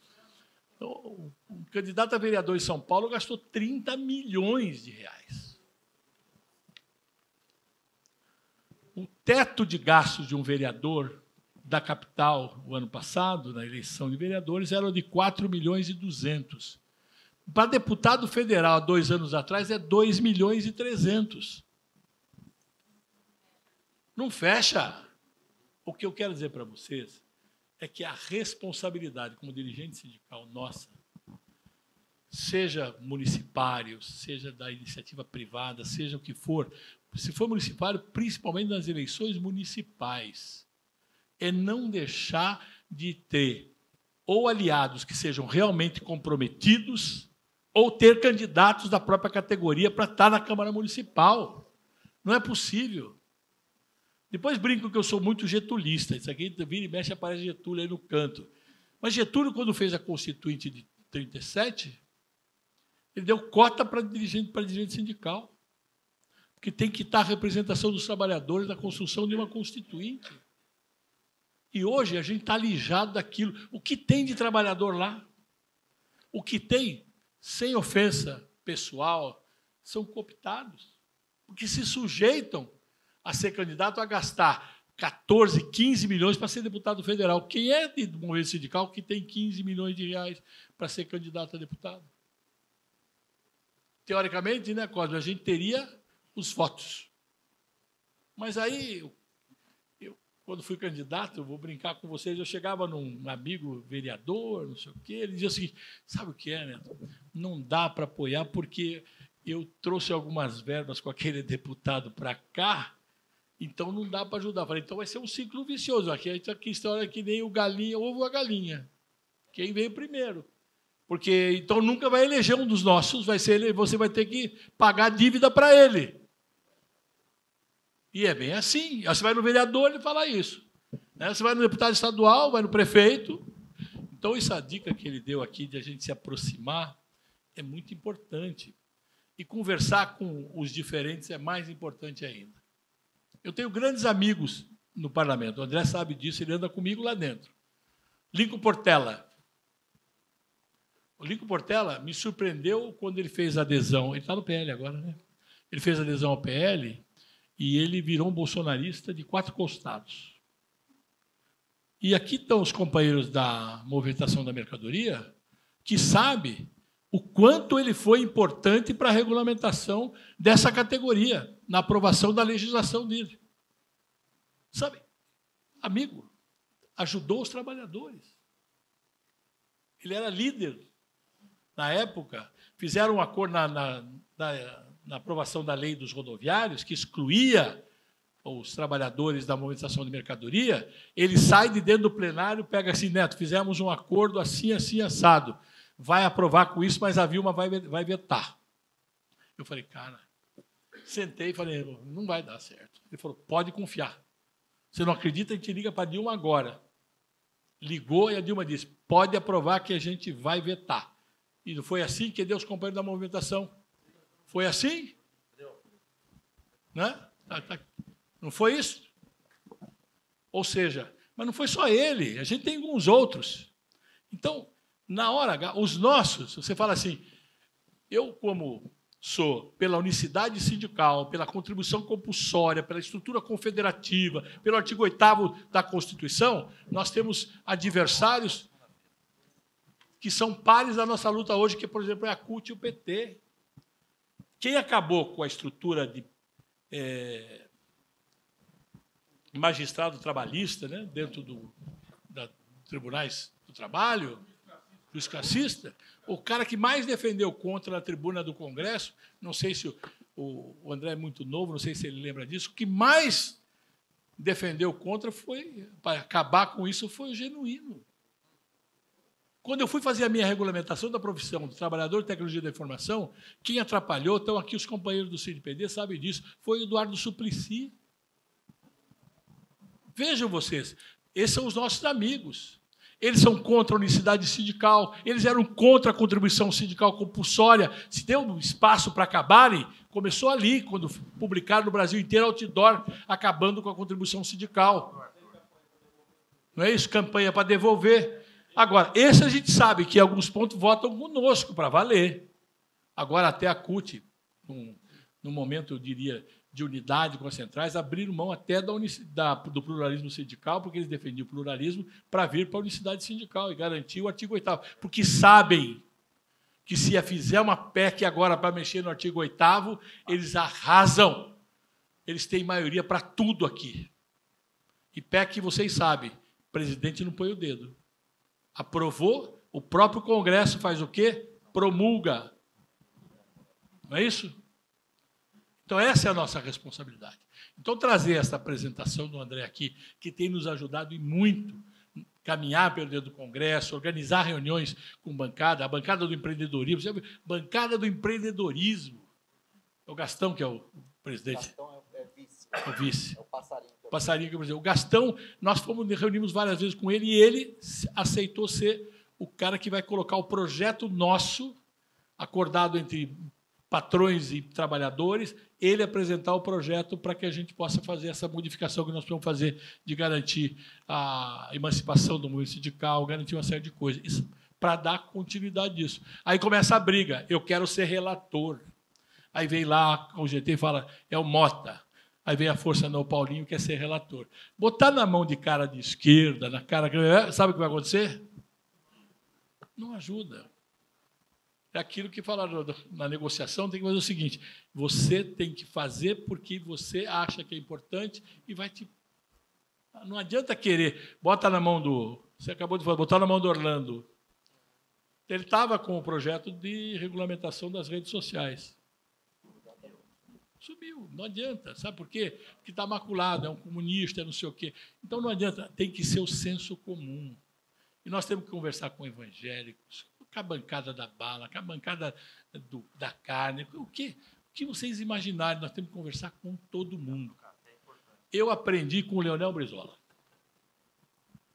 Então, um candidato a vereador em São Paulo gastou 30 milhões de reais. O teto de gastos de um vereador da capital, o ano passado, na eleição de vereadores, era de 4 milhões e 200. Para deputado federal, há 2 anos atrás, é 2 milhões e 300. Não fecha. O que eu quero dizer para vocês é que a responsabilidade como dirigente sindical nossa, seja municipário, seja da iniciativa privada, seja o que for, se for municipário, principalmente nas eleições municipais, é não deixar de ter ou aliados que sejam realmente comprometidos ou ter candidatos da própria categoria para estar na Câmara Municipal. Não é possível. Depois brinco que eu sou muito getulista. Isso aqui vira e mexe, aparece Getúlio aí no canto. Mas Getúlio, quando fez a Constituinte de 37, ele deu cota para dirigente sindical. Porque tem que estar a representação dos trabalhadores na construção de uma Constituinte. E hoje a gente está alijado daquilo. O que tem de trabalhador lá? O que tem, sem ofensa pessoal, são cooptados. Porque se sujeitam a ser candidato a gastar 14, 15 milhões para ser deputado federal. Quem é do movimento sindical que tem 15 milhões de reais para ser candidato a deputado? Teoricamente, né, Cosme, a gente teria os votos. Mas aí, quando fui candidato, eu vou brincar com vocês, eu chegava num amigo vereador, não sei o quê, ele dizia o seguinte, sabe o que é, Neto? Não dá para apoiar porque eu trouxe algumas verbas com aquele deputado para cá Então não dá para ajudar. Falei, então vai ser um ciclo vicioso. Aqui história que nem o galinha, ovo a galinha. Quem veio primeiro. Porque então nunca vai eleger um dos nossos, você vai ter que pagar dívida para ele. E é bem assim. Você vai no vereador e fala isso. Você vai no deputado estadual, vai no prefeito. Então, essa dica que ele deu aqui de a gente se aproximar é muito importante. E conversar com os diferentes é mais importante ainda. Eu tenho grandes amigos no parlamento. O André sabe disso, ele anda comigo lá dentro. Lincoln Portela. O Lincoln Portela me surpreendeu quando ele fez adesão. Ele está no PL agora, né? Ele fez adesão ao PL e ele virou um bolsonarista de 4 costados. E aqui estão os companheiros da movimentação da mercadoria que sabem o quanto ele foi importante para a regulamentação dessa categoria, na aprovação da legislação dele. Sabe, amigo, ajudou os trabalhadores. Ele era líder. Na época, fizeram um acordo na aprovação da lei dos rodoviários, que excluía os trabalhadores da movimentação de mercadoria. Ele sai de dentro do plenário, pega assim, Neto, fizemos um acordo assim, assim, assado. Vai aprovar com isso, mas a Vilma vai vetar. Eu falei, cara, sentei e falei, não vai dar certo. Ele falou, pode confiar. Você não acredita, a gente liga para a Dilma agora. Ligou e a Dilma disse, pode aprovar que a gente vai vetar. E não foi assim que deu os companheiros da movimentação? Foi assim? Né? Não foi isso? Ou seja, mas não foi só ele, a gente tem alguns outros. Então, na hora H, os nossos, você fala assim, eu como sou pela unicidade sindical, pela contribuição compulsória, pela estrutura confederativa, pelo artigo 8º da Constituição, nós temos adversários que são pares da nossa luta hoje, que, por exemplo, é a CUT e o PT. Quem acabou com a estrutura de magistrado trabalhista, né, dentro dos tribunais do trabalho, dos cassistas, o cara que mais defendeu contra na tribuna do Congresso, não sei se o André é muito novo, não sei se ele lembra disso, o que mais defendeu contra foi, para acabar com isso, foi o Genuíno. Quando eu fui fazer a minha regulamentação da profissão do trabalhador de tecnologia da informação, quem atrapalhou, estão aqui os companheiros do CIDPD, sabem disso, foi o Eduardo Suplicy. Vejam vocês, esses são os nossos amigos. Eles são contra a unicidade sindical, eles eram contra a contribuição sindical compulsória. Se deu espaço para acabarem, começou ali, quando publicaram no Brasil inteiro outdoor, acabando com a contribuição sindical. Não é isso? Campanha para devolver. Agora, esse a gente sabe que em alguns pontos votam conosco para valer. Agora, até a CUT, num momento, eu diria, de unidade com as centrais, abriram mão até do pluralismo sindical, porque eles defendiam o pluralismo, para vir para a unicidade sindical e garantir o artigo 8º. Porque sabem que se fizer uma PEC agora para mexer no artigo 8º, eles arrasam. Eles têm maioria para tudo aqui. E PEC, vocês sabem, o presidente não põe o dedo. Aprovou, o próprio Congresso faz o quê? Promulga. Não é isso? Então, essa é a nossa responsabilidade. Então, trazer essa apresentação do André aqui, que tem nos ajudado e muito, caminhar pelo dentro do Congresso, organizar reuniões com bancada, a bancada do empreendedorismo, sabe? Bancada do empreendedorismo. É o Gastão, que é o presidente. O Gastão é vice. O vice. É o Passarinho. O Passarinho, que é o presidente. O Gastão, nós reunimos várias vezes com ele e ele aceitou ser o cara que vai colocar o projeto nosso, acordado entre patrões e trabalhadores, ele apresentar o projeto para que a gente possa fazer essa modificação que nós precisamos fazer de garantir a emancipação do movimento sindical, garantir uma série de coisas, isso, para dar continuidade disso. Aí começa a briga, eu quero ser relator. Aí vem lá o GT e fala, é o Mota. Aí vem a força, não, o Paulinho quer ser relator. Botar na mão de cara de esquerda, na cara... Sabe o que vai acontecer? Não ajuda. É aquilo que falaram na negociação, tem que fazer o seguinte, você tem que fazer porque você acha que é importante e vai te... Não adianta querer, bota na mão do... Você acabou de falar, botar na mão do Orlando. Ele estava com o projeto de regulamentação das redes sociais. Sumiu, não adianta. Sabe por quê? Porque está maculado, é um comunista, é não sei o quê. Então não adianta, tem que ser o senso comum. E nós temos que conversar com evangélicos, com a bancada da bala, com a bancada da carne, o que vocês imaginarem, nós temos que conversar com todo mundo. Eu aprendi com o Leonel Brizola.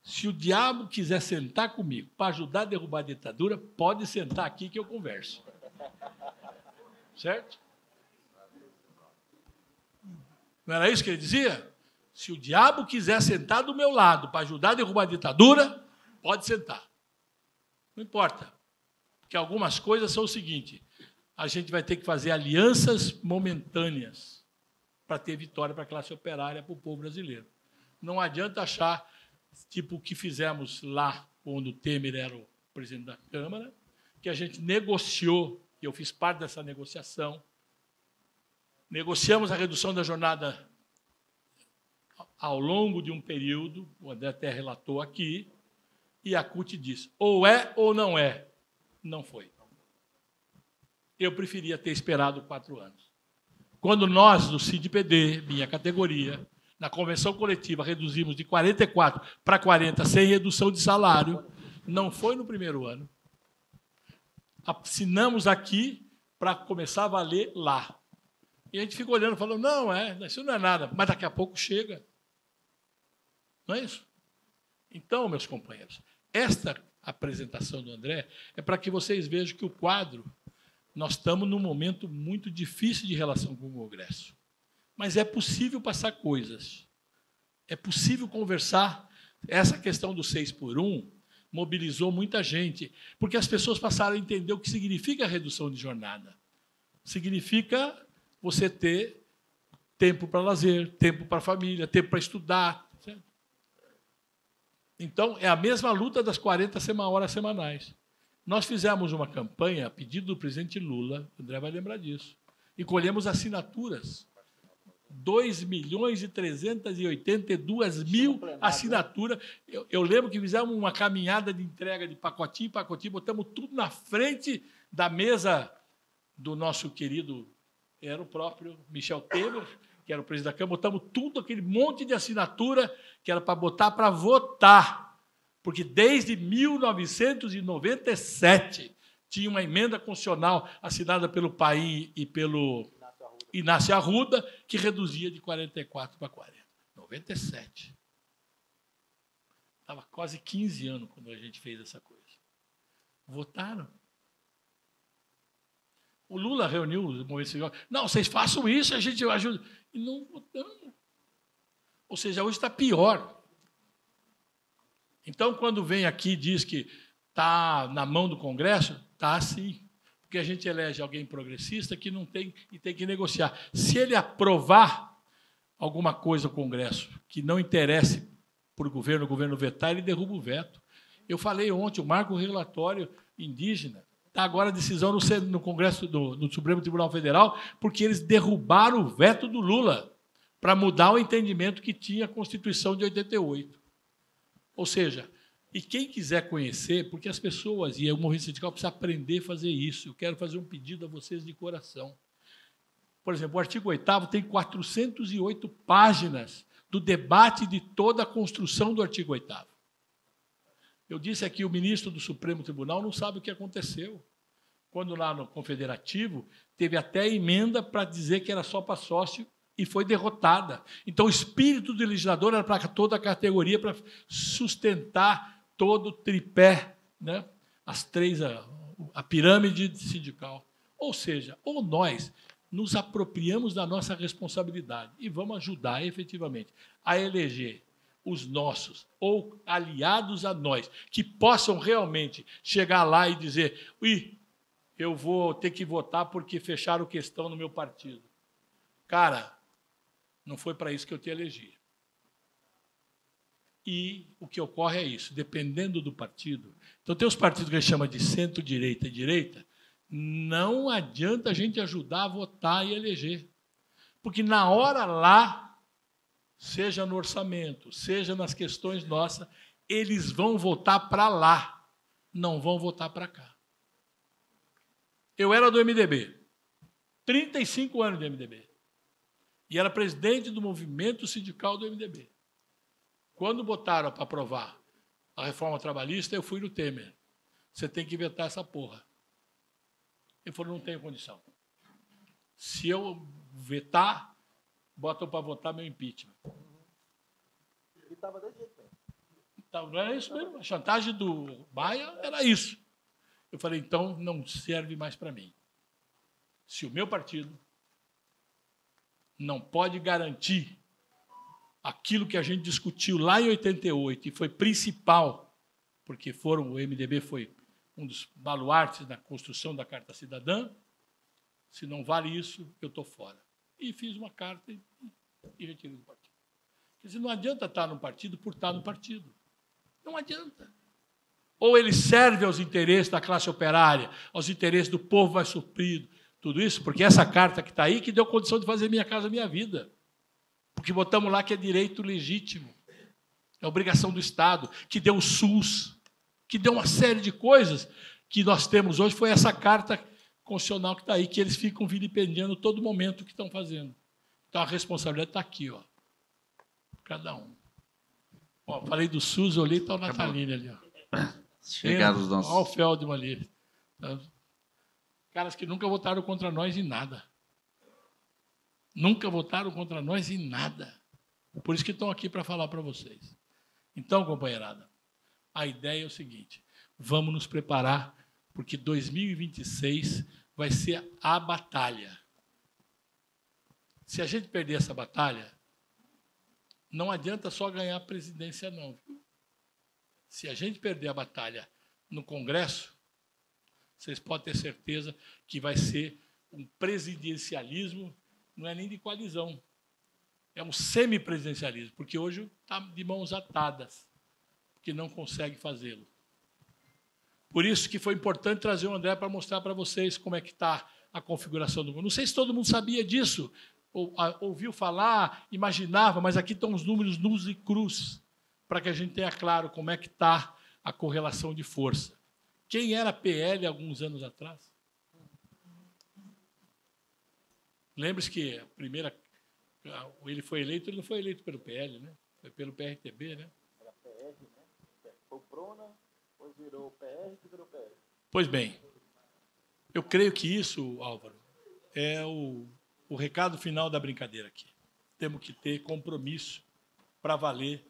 Se o diabo quiser sentar comigo para ajudar a derrubar a ditadura, pode sentar aqui que eu converso. Certo? Não era isso que ele dizia? Se o diabo quiser sentar do meu lado para ajudar a derrubar a ditadura, pode sentar. Não importa. Porque algumas coisas são o seguinte: a gente vai ter que fazer alianças momentâneas para ter vitória para a classe operária, para o povo brasileiro. Não adianta achar, tipo o que fizemos lá, quando o Temer era o presidente da Câmara, que a gente negociou, e eu fiz parte dessa negociação, negociamos a redução da jornada ao longo de um período, o André até relatou aqui, e a CUT disse, ou é ou não é. Não foi. Eu preferia ter esperado 4 anos. Quando nós, do CID-PD, minha categoria, na convenção coletiva, reduzimos de 44 para 40 sem redução de salário, não foi no primeiro ano. Assinamos aqui para começar a valer lá. E a gente fica olhando, falando, não, isso não é nada, mas daqui a pouco chega. Não é isso? Então, meus companheiros, esta apresentação do André é para que vocês vejam que o quadro, nós estamos num momento muito difícil de relação com o Congresso. Mas é possível passar coisas. É possível conversar. Essa questão do 6x1 mobilizou muita gente, porque as pessoas passaram a entender o que significa a redução de jornada. Significa você ter tempo para lazer, tempo para a família, tempo para estudar. Certo? Então, é a mesma luta das 40 horas semanais. Nós fizemos uma campanha a pedido do presidente Lula, o André vai lembrar disso, e colhemos assinaturas. 2.382.000 assinaturas. Eu lembro que fizemos uma caminhada de entrega de pacotinho em pacotinho, botamos tudo na frente da mesa do nosso querido, era o próprio Michel Temer, que era o presidente da Câmara, botamos tudo, aquele monte de assinatura que era para botar para votar. Porque desde 1997 tinha uma emenda constitucional assinada pelo Paim e pelo Inácio Arruda, que reduzia de 44 para 40. 97. Estava quase 15 anos quando a gente fez essa coisa. Votaram. O Lula reuniu os movimentos civis. Não, vocês façam isso, a gente ajuda. E não votamos. Ou seja, hoje está pior. Então, quando vem aqui e diz que está na mão do Congresso, está assim. Porque a gente elege alguém progressista que não tem e tem que negociar. Se ele aprovar alguma coisa no Congresso que não interesse para o governo vetar, ele derruba o veto. Eu falei ontem, eu marco o relatório indígena. Está agora a decisão no Congresso, no Supremo Tribunal Federal, porque eles derrubaram o veto do Lula para mudar o entendimento que tinha a Constituição de 88. Ou seja, e quem quiser conhecer, porque as pessoas, e o movimento sindical precisa aprender a fazer isso, eu quero fazer um pedido a vocês de coração. Por exemplo, o artigo 8º tem 408 páginas do debate de toda a construção do artigo 8º. Eu disse aqui, o ministro do Supremo Tribunal não sabe o que aconteceu. Quando lá no Confederativo, teve até emenda para dizer que era só para sócio e foi derrotada. Então, o espírito do legislador era para toda a categoria, para sustentar todo o tripé, né? A pirâmide sindical. Ou seja, ou nós nos apropriamos da nossa responsabilidade e vamos ajudar efetivamente a eleger os nossos ou aliados a nós, que possam realmente chegar lá e dizer, eu vou ter que votar porque fecharam questão no meu partido. Cara, não foi para isso que eu te elegi. E o que ocorre é isso, dependendo do partido. Então, tem os partidos que a gente chama de centro-direita e direita, não adianta a gente ajudar a votar e eleger. Porque na hora lá, seja no orçamento, seja nas questões nossas, eles vão votar para lá, não vão votar para cá. Eu era do MDB, 35 anos de MDB. E era presidente do movimento sindical do MDB. Quando botaram para aprovar a reforma trabalhista, eu fui no Temer. Você tem que vetar essa porra. Ele falou, não tenho condição. Se eu vetar, botam para votar meu impeachment. E estava desse jeito mesmo. Então, não era isso mesmo. A chantagem do Maia era isso. Eu falei, então não serve mais para mim. Se o meu partido não pode garantir aquilo que a gente discutiu lá em 88 e foi principal, porque o MDB foi um dos baluartes na construção da Carta Cidadã, se não vale isso, eu estou fora. E fiz uma carta e retirei do partido. Quer dizer, não adianta estar no partido por estar no partido. Não adianta. Ou ele serve aos interesses da classe operária, aos interesses do povo mais sofrido, tudo isso, porque essa carta que está aí que deu condição de fazer Minha Casa Minha Vida. Porque botamos lá que é direito legítimo, é obrigação do Estado, que deu o SUS, que deu uma série de coisas que nós temos hoje, foi essa carta constitucional que está aí, que eles ficam vilipendiando todo momento o que estão fazendo. Então a responsabilidade está aqui, ó, cada um. Ó, falei do SUS, olhei, está o Natalino ali. Ó. Chegaram os nossos. Olha o Feldman ali. Caras que nunca votaram contra nós em nada. Nunca votaram contra nós em nada. Por isso que estão aqui para falar para vocês. Então, companheirada, a ideia é o seguinte, vamos nos preparar, porque 2026 vai ser a batalha. Se a gente perder essa batalha, não adianta só ganhar a presidência, não. Se a gente perder a batalha no Congresso, vocês podem ter certeza que vai ser um presidencialismo, não é nem de coalizão, é um semipresidencialismo, porque hoje está de mãos atadas, porque não consegue fazê-lo. Por isso que foi importante trazer o André para mostrar para vocês como é que está a configuração do mundo. Não sei se todo mundo sabia disso, ou ouviu falar, imaginava, mas aqui estão os números nus e crus, para que a gente tenha claro como é que está a correlação de força. Quem era PL alguns anos atrás? Lembre-se que a primeira, ele foi eleito, ele não foi eleito pelo PL, né? Foi pelo PRTB, né? Era PR, né? Foi o Prona, depois virou o PR e virou o PL. Pois bem, eu creio que isso, Álvaro, é o recado final da brincadeira aqui. Temos que ter compromisso para valer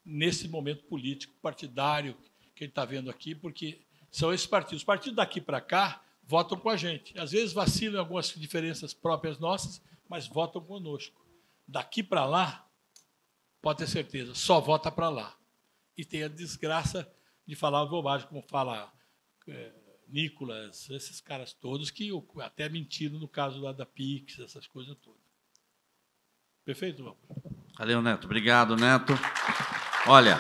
nesse momento político, partidário, que a gente está vendo aqui, porque são esses partidos. Os partidos daqui para cá votam com a gente. Às vezes vacilam em algumas diferenças próprias nossas, mas votam conosco. Daqui para lá, pode ter certeza, só vota para lá. E tem a desgraça de falar bobagem, como fala Nicolas, esses caras todos, que até mentiram no caso lá da Pix, essas coisas todas. Perfeito, Valdir? Valeu, Neto. Obrigado, Neto. Olha,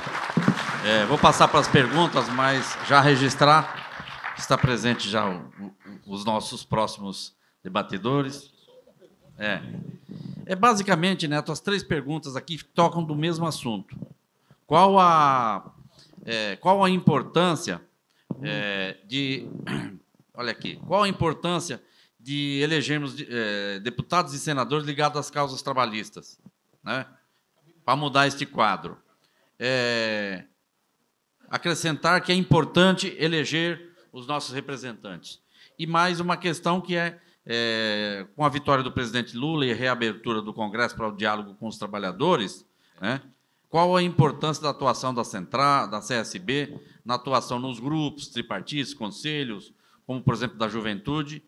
vou passar para as perguntas, mas já registrar, está presente já os nossos próximos debatedores. Basicamente, Neto, as três perguntas aqui tocam do mesmo assunto. Qual a importância olha aqui, qual a importância de elegermos deputados e senadores ligados às causas trabalhistas, né, para mudar este quadro? Acrescentar que é importante eleger os nossos representantes. E mais uma questão que com a vitória do presidente Lula e a reabertura do Congresso para o diálogo com os trabalhadores, né, qual a importância da atuação da Central, da CSB, na atuação nos grupos, tripartites, conselhos, como, por exemplo, da juventude,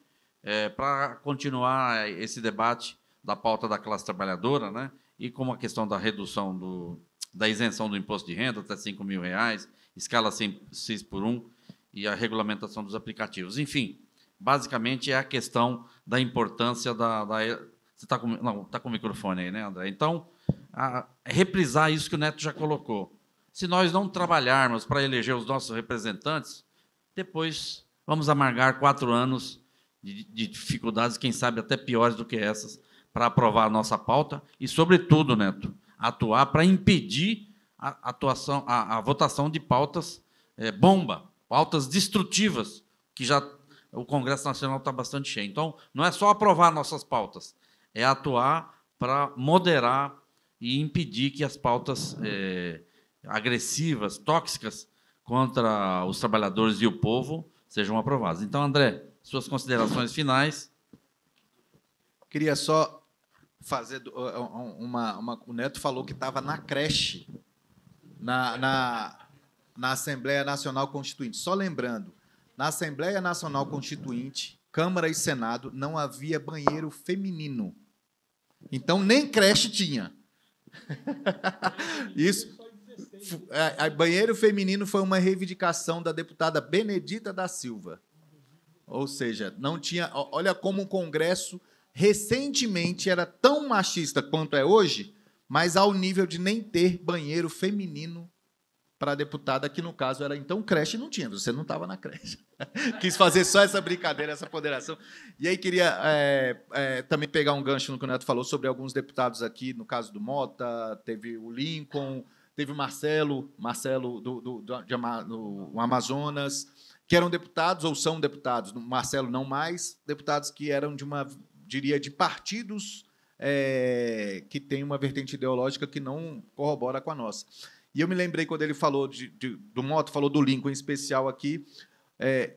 para continuar esse debate da pauta da classe trabalhadora, né, e como a questão da redução da isenção do imposto de renda até R$ 5.000, escala 6 por 1, e a regulamentação dos aplicativos. Enfim, basicamente é a questão da importância Você está com o microfone aí, né, André? Então, reprisar isso que o Neto já colocou. Se nós não trabalharmos para eleger os nossos representantes, depois vamos amargar 4 anos de dificuldades, quem sabe até piores do que essas, para aprovar a nossa pauta e, sobretudo, Neto, atuar para impedir a votação de pautas bomba, pautas destrutivas, que já o Congresso Nacional está bastante cheio. Então, não é só aprovar nossas pautas, é atuar para moderar e impedir que as pautas agressivas, tóxicas contra os trabalhadores e o povo sejam aprovadas. Então, André, suas considerações finais. Queria só fazer o Neto falou que estava na creche na Assembleia Nacional Constituinte. Só lembrando, na Assembleia Nacional Constituinte, Câmara e Senado, não havia banheiro feminino. Então, nem creche tinha. Isso. Banheiro feminino foi uma reivindicação da deputada Benedita da Silva. Ou seja, não tinha. Olha como o Congresso recentemente era tão machista quanto é hoje, mas ao nível de nem ter banheiro feminino para a deputada, que no caso era então creche, não tinha, você não estava na creche. Quis fazer só essa brincadeira, essa ponderação. E aí queria também pegar um gancho no que o Neto falou sobre alguns deputados aqui, no caso do Mota, teve o Lincoln, teve o Marcelo do Amazonas, que eram deputados, ou são deputados, Marcelo não mais, deputados que eram de partidos que têm uma vertente ideológica que não corrobora com a nossa. E eu me lembrei, quando ele falou do Mota, falou do Lincoln em especial aqui,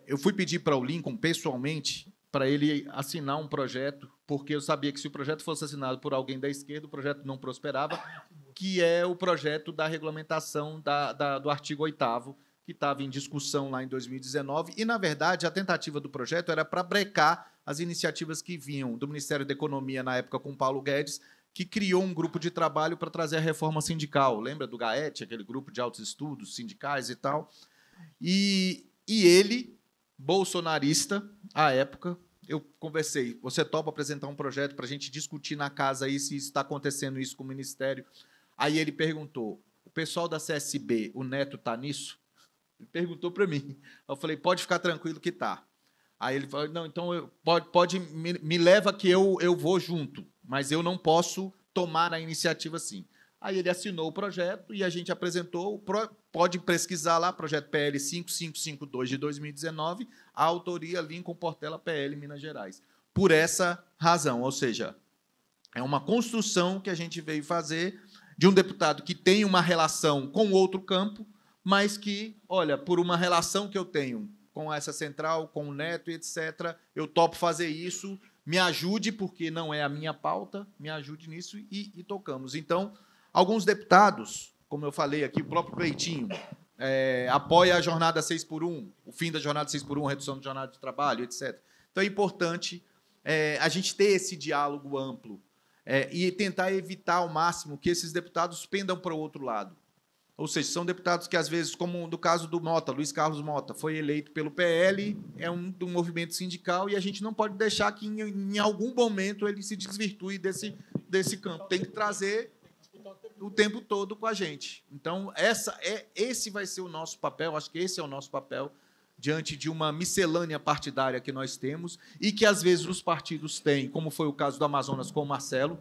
eu fui pedir para o Lincoln, pessoalmente, para ele assinar um projeto, porque eu sabia que se o projeto fosse assinado por alguém da esquerda, o projeto não prosperava, que é o projeto da regulamentação do artigo 8º, que estava em discussão lá em 2019, e, na verdade, a tentativa do projeto era para brecar as iniciativas que vinham do Ministério da Economia, na época, com Paulo Guedes, que criou um grupo de trabalho para trazer a reforma sindical. Lembra do GAET, aquele grupo de altos estudos sindicais e tal? E ele, bolsonarista, à época, eu conversei, você topa apresentar um projeto para a gente discutir na casa aí se está acontecendo isso com o Ministério? Aí ele perguntou, o pessoal da CSB, o Neto está nisso? Ele perguntou para mim. Eu falei, pode ficar tranquilo que está. Aí ele falou, não, então me leva que eu vou junto, mas eu não posso tomar a iniciativa assim. Aí ele assinou o projeto e a gente apresentou, pode pesquisar lá, projeto PL 5552 de 2019, a autoria Lincoln Portela PL Minas Gerais. Por essa razão, ou seja, é uma construção que a gente veio fazer de um deputado que tem uma relação com outro campo, mas que, olha, por uma relação que eu tenho com essa central, com o Neto, etc., eu topo fazer isso, me ajude, porque não é a minha pauta, me ajude nisso e tocamos. Então, alguns deputados, como eu falei aqui, o próprio Cleitinho, apoia a jornada 6x1, o fim da jornada 6x1, redução da jornada de trabalho, etc. Então, é importante a gente ter esse diálogo amplo e tentar evitar ao máximo que esses deputados pendam para o outro lado. Ou seja, são deputados que, às vezes, como no caso do Mota, Luiz Carlos Mota, foi eleito pelo PL, é do movimento sindical, e a gente não pode deixar que, em algum momento, ele se desvirtue desse campo. Tem que trazer o tempo todo com a gente. Então, esse vai ser o nosso papel, acho que esse é o nosso papel, diante de uma miscelânea partidária que nós temos, e que, às vezes, os partidos têm, como foi o caso do Amazonas com o Marcelo,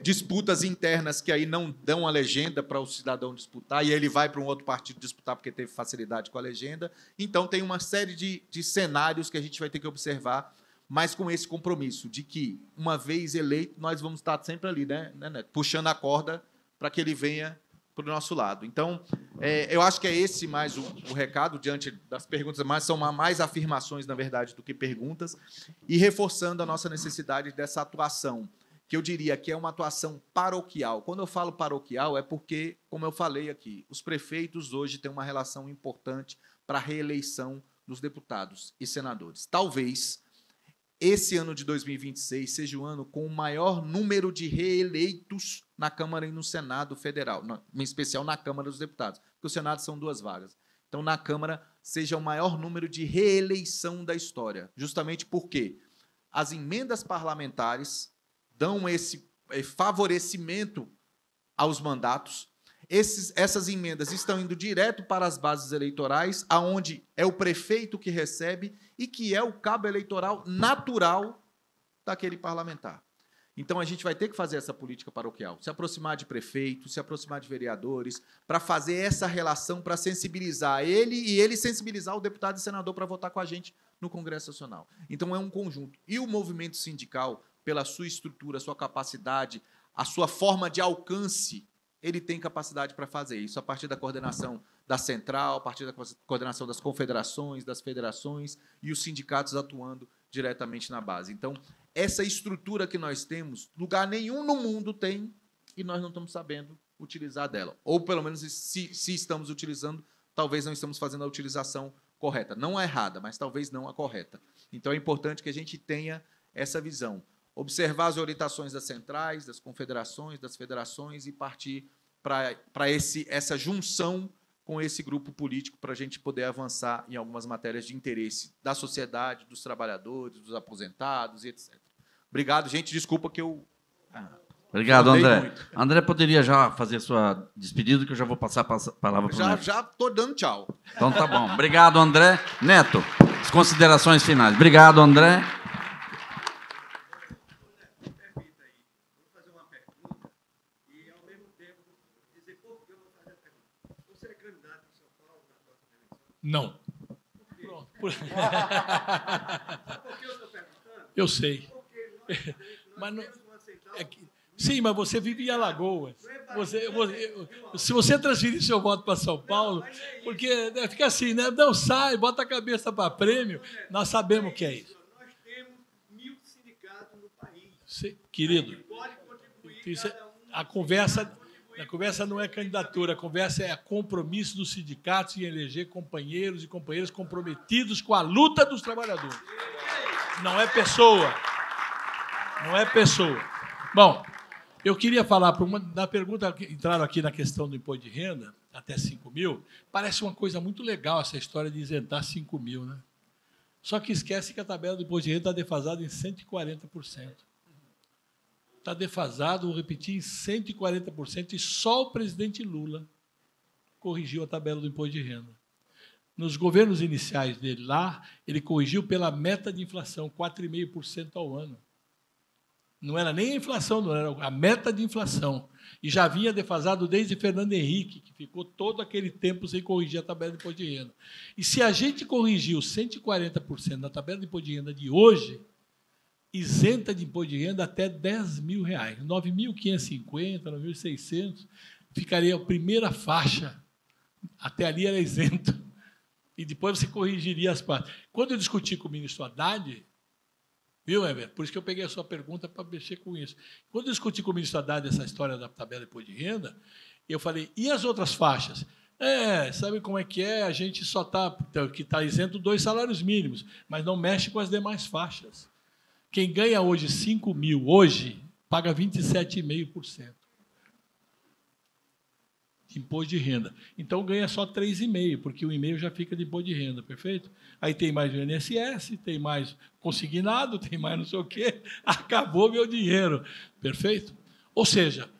disputas internas que aí não dão a legenda para o cidadão disputar, e ele vai para um outro partido disputar porque teve facilidade com a legenda. Então, tem uma série de cenários que a gente vai ter que observar, mas com esse compromisso de que, uma vez eleito, nós vamos estar sempre ali, né, puxando a corda para que ele venha para o nosso lado. Então, eu acho que é esse mais o recado, diante das perguntas, mas são mais afirmações, na verdade, do que perguntas, e reforçando a nossa necessidade dessa atuação, que eu diria que é uma atuação paroquial. Quando eu falo paroquial, é porque, como eu falei aqui, os prefeitos hoje têm uma relação importante para a reeleição dos deputados e senadores. Talvez esse ano de 2026 seja o ano com o maior número de reeleitos na Câmara e no Senado Federal, em especial na Câmara dos Deputados, porque o Senado são 2 vagas. Então, na Câmara, seja o maior número de reeleição da história, justamente porque as emendas parlamentares dão esse favorecimento aos mandatos. Essas emendas estão indo direto para as bases eleitorais, aonde é o prefeito que recebe e que é o cabo eleitoral natural daquele parlamentar. Então, a gente vai ter que fazer essa política paroquial, se aproximar de prefeitos, se aproximar de vereadores, para fazer essa relação, para sensibilizar ele e ele sensibilizar o deputado e senador para votar com a gente no Congresso Nacional. Então, é um conjunto. E o movimento sindical, pela sua estrutura, a sua capacidade, a sua forma de alcance, ele tem capacidade para fazer isso, a partir da coordenação da central, a partir da coordenação das confederações, das federações e os sindicatos atuando diretamente na base. Então, essa estrutura que nós temos, lugar nenhum no mundo tem e nós não estamos sabendo utilizar dela. Ou, pelo menos, se estamos utilizando, talvez não estamos fazendo a utilização correta. Não a errada, mas talvez não a correta. Então, é importante que a gente tenha essa visão. Observar as orientações das centrais, das confederações, das federações e partir para essa junção com esse grupo político para a gente poder avançar em algumas matérias de interesse da sociedade, dos trabalhadores, dos aposentados e etc. Obrigado, gente. Desculpa que eu... Obrigado, André. Muito. André poderia já fazer sua despedida, que eu já vou passar a palavra para o Neto. Já estou dando tchau. Então tá bom. Obrigado, André. Neto, as considerações finais. Obrigado, André. Não. Pronto. Eu sei. Mas não, sim, mas você vive em Alagoas. Se você transferir seu voto para São Paulo, porque fica assim, né? Não sai, bota a cabeça para prêmio. Nós sabemos o que é isso. Nós temos 1000 sindicatos no país. Querido, Pode contribuir a conversa não é candidatura, a conversa é compromisso dos sindicatos em eleger companheiros e companheiras comprometidos com a luta dos trabalhadores. Não é pessoa. Não é pessoa. Bom, eu queria falar, na pergunta que entraram aqui na questão do imposto de renda, até 5 mil, parece uma coisa muito legal essa história de isentar 5 mil, né? Só que esquece que a tabela do imposto de renda está defasada em 140%. Está defasado, vou repetir, em 140%, e só o presidente Lula corrigiu a tabela do imposto de renda. Nos governos iniciais dele lá, ele corrigiu pela meta de inflação, 4,5% ao ano. Não era nem a inflação, não era a meta de inflação. E já vinha defasado desde Fernando Henrique, que ficou todo aquele tempo sem corrigir a tabela de imposto de renda. E se a gente corrigiu 140% na tabela de imposto de renda de hoje, isenta de imposto de renda até R$10 mil, 9.550, 9.600, ficaria a primeira faixa. Até ali era isento. E depois você corrigiria as partes. Quando eu discuti com o ministro Haddad, viu, Heber? Por isso que eu peguei a sua pergunta para mexer com isso. Quando eu discuti com o ministro Haddad essa história da tabela de imposto de renda, eu falei, e as outras faixas? Sabe como é que é? A gente só está isento 2 salários mínimos, mas não mexe com as demais faixas. Quem ganha hoje 5 mil, hoje, paga 27,5% de imposto de renda. Então, ganha só 3,5%, porque o 1,5% já fica de imposto de renda, perfeito? Aí tem mais o INSS, tem mais consignado, tem mais não sei o quê, acabou meu dinheiro, perfeito? Ou seja,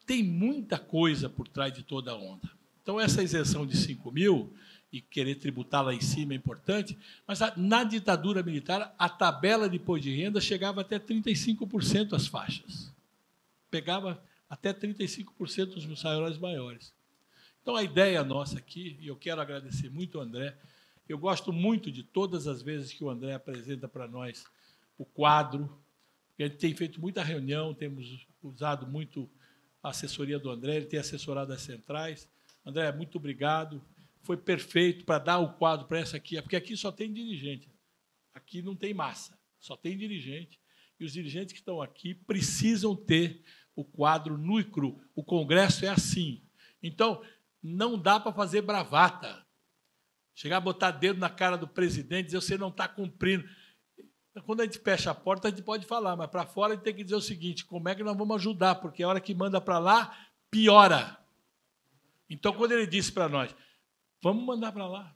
tem muita coisa por trás de toda a onda. Então, essa isenção de 5 mil... e querer tributar lá em cima é importante, mas na ditadura militar, a tabela de imposto de renda chegava até 35% as faixas. Pegava até 35% dos salários maiores. Então, a ideia nossa aqui, e eu quero agradecer muito ao André, eu gosto muito de todas as vezes que o André apresenta para nós o quadro, a gente tem feito muita reunião, temos usado muito a assessoria do André, ele tem assessorado as centrais. André, muito obrigado. Foi perfeito para dar o quadro para essa aqui, porque aqui só tem dirigente. Aqui não tem massa, só tem dirigente. E os dirigentes que estão aqui precisam ter o quadro nu e cru. O Congresso é assim. Então, não dá para fazer bravata. Chegar a botar dedo na cara do presidente e dizer você não está cumprindo. Quando a gente fecha a porta, a gente pode falar, mas para fora a gente tem que dizer o seguinte, como é que nós vamos ajudar? Porque a hora que manda para lá, piora. Então, quando ele disse para nós, vamos mandar para lá.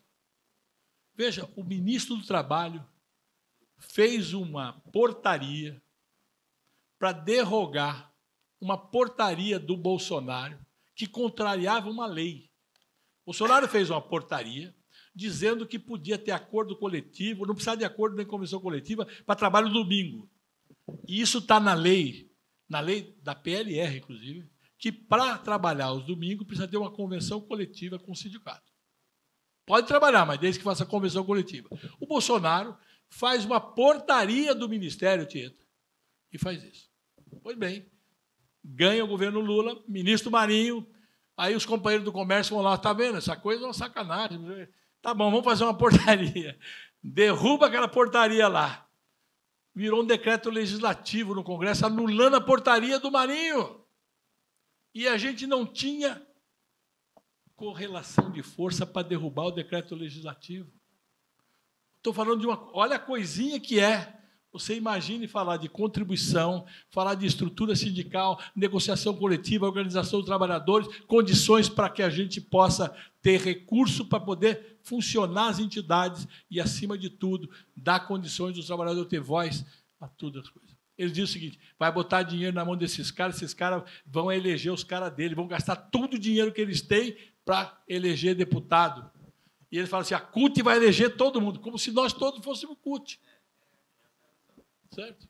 Veja, o ministro do Trabalho fez uma portaria para derrogar uma portaria do Bolsonaro que contrariava uma lei. O Bolsonaro fez uma portaria dizendo que podia ter acordo coletivo, não precisava de acordo nem comissão coletiva para trabalho domingo. E isso está na lei da PLR, inclusive, que para trabalhar os domingos precisa ter uma convenção coletiva com o sindicato. Pode trabalhar, mas desde que faça convenção coletiva. O Bolsonaro faz uma portaria do Ministério, Tieta, E faz isso. Pois bem, ganha o governo Lula, ministro Marinho, aí os companheiros do comércio vão lá, está vendo? Essa coisa é uma sacanagem. Tá bom, vamos fazer uma portaria. Derruba aquela portaria lá. Virou um decreto legislativo no Congresso, anulando a portaria do Marinho. E a gente não tinha correlação de força para derrubar o decreto legislativo. Estou falando de uma... Olha a coisinha que é. Você imagine falar de contribuição, falar de estrutura sindical, negociação coletiva, organização dos trabalhadores, condições para que a gente possa ter recurso para poder funcionar as entidades e, acima de tudo, dar condições dos trabalhadores ter voz a todas as coisas. Ele diz o seguinte, vai botar dinheiro na mão desses caras, esses caras vão eleger os caras dele, vão gastar todo o dinheiro que eles têm para eleger deputado. E ele fala assim, a CUT vai eleger todo mundo, como se nós todos fôssemos CUT. Certo?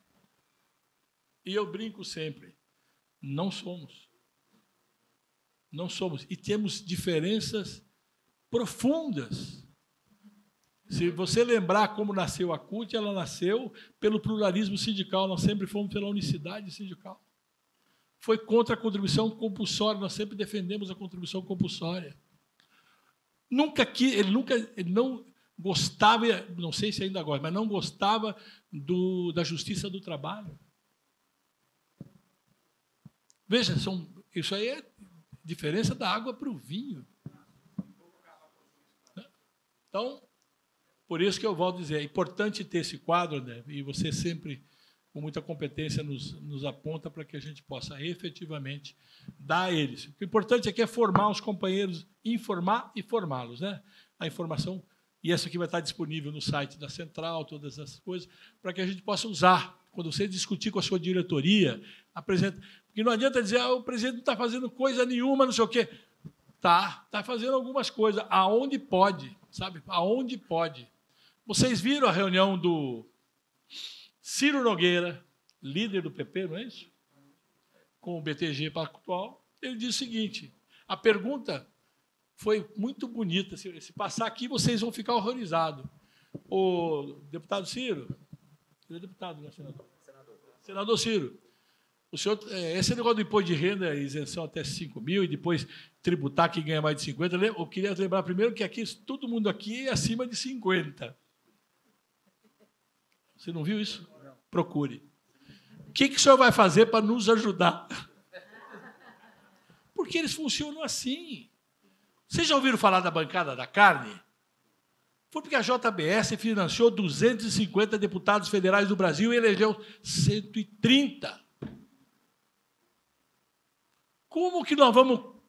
E eu brinco sempre, não somos. Não somos. E temos diferenças profundas. Se você lembrar como nasceu a CUT, ela nasceu pelo pluralismo sindical, nós sempre fomos pela unicidade sindical. Foi contra a contribuição compulsória, nós sempre defendemos a contribuição compulsória. Ele não gostava, não sei se ainda gosta, mas não gostava da justiça do trabalho. Veja, isso aí é diferença da água para o vinho. Então, por isso que eu volto a dizer, é importante ter esse quadro, né? E você sempre, com muita competência, nos aponta para que a gente possa efetivamente dar a eles. O importante aqui é formar os companheiros, informar e formá-los, né? A informação. E essa aqui vai estar disponível no site da Central, todas essas coisas, para que a gente possa usar. Quando você discutir com a sua diretoria, apresenta. Porque não adianta dizer, o presidente não está fazendo coisa nenhuma, não sei o quê. Está fazendo algumas coisas, aonde pode, sabe? Aonde pode. Vocês viram a reunião do Ciro Nogueira, líder do PP, não é isso? Com o BTG Pactual. Ele disse o seguinte, a pergunta foi muito bonita. Se passar aqui, vocês vão ficar horrorizados. O deputado Ciro, ele é deputado, né, senador? Senador Ciro, o senhor, esse negócio do imposto de renda, isenção até 5 mil, e depois tributar quem ganha mais de 50, eu queria lembrar primeiro que aqui, todo mundo aqui é acima de 50. Você não viu isso? Não. Procure. O que o senhor vai fazer para nos ajudar? Porque eles funcionam assim. Vocês já ouviram falar da bancada da carne? Foi porque a JBS financiou 250 deputados federais do Brasil e elegeu 130. Como que nós vamos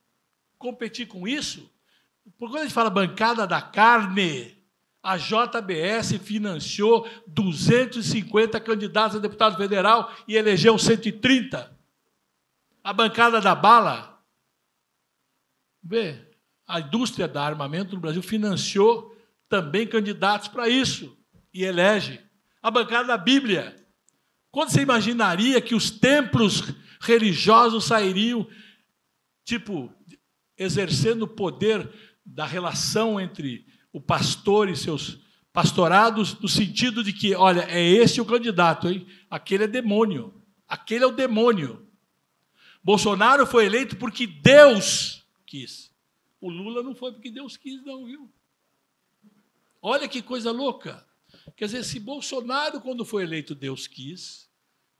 competir com isso? Porque quando a gente fala bancada da carne, a JBS financiou 250 candidatos a deputado federal e elegeu 130. A bancada da bala, vê, a indústria da armamento no Brasil financiou também candidatos para isso e elege. A bancada da Bíblia. Quando você imaginaria que os templos religiosos sairiam, tipo, exercendo o poder da relação entre o pastor e seus pastorados, no sentido de que, olha, é esse o candidato, hein? Aquele é demônio. Aquele é o demônio. Bolsonaro foi eleito porque Deus quis. O Lula não foi porque Deus quis, não, viu? Olha que coisa louca. Quer dizer, se Bolsonaro, quando foi eleito, Deus quis,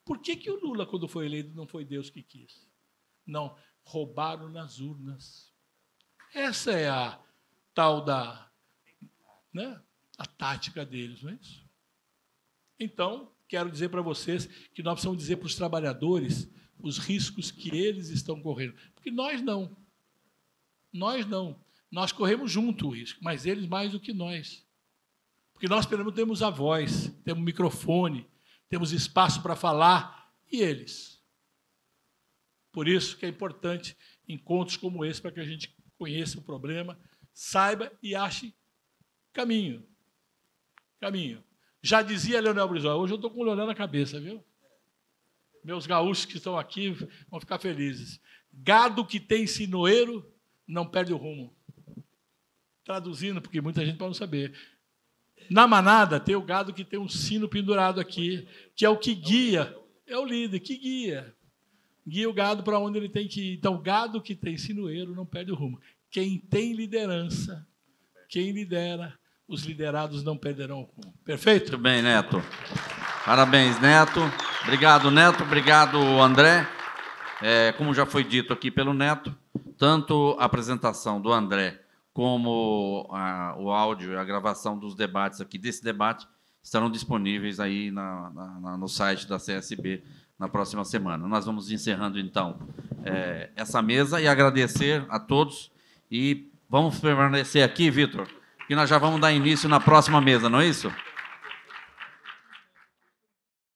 por que o Lula, quando foi eleito, não foi Deus que quis? Não, roubaram nas urnas. Essa é a tal da... né, a tática deles, não é isso? Então, quero dizer para vocês que nós precisamos dizer para os trabalhadores os riscos que eles estão correndo. Porque nós não. Nós não. Nós corremos junto o risco, mas eles mais do que nós. Porque nós, pelo menos, temos a voz, temos microfone, temos espaço para falar, e eles. Por isso que é importante encontros como esse, para que a gente conheça o problema, saiba e ache caminho. Caminho. Já dizia Leonel Brizola, hoje eu estou com o Leonel na cabeça, viu? Meus gaúchos que estão aqui vão ficar felizes. Gado que tem sinoeiro não perde o rumo. Traduzindo, porque muita gente pode não saber. Na manada tem o gado que tem um sino pendurado aqui, que é o que guia. é o líder que guia. Guia o gado para onde ele tem que ir. Então, gado que tem sinueiro não perde o rumo. Quem tem liderança, quem lidera, os liderados não perderão o rumo. Perfeito? Muito bem, Neto. Parabéns, Neto. Obrigado, Neto. Obrigado, André. Como já foi dito aqui pelo Neto, tanto a apresentação do André como o áudio e a gravação dos debates aqui, desse debate, estarão disponíveis aí no site da CSB na próxima semana. Nós vamos encerrando, então, essa mesa e agradecer a todos. E vamos permanecer aqui, Vitor, que nós já vamos dar início na próxima mesa, não é isso?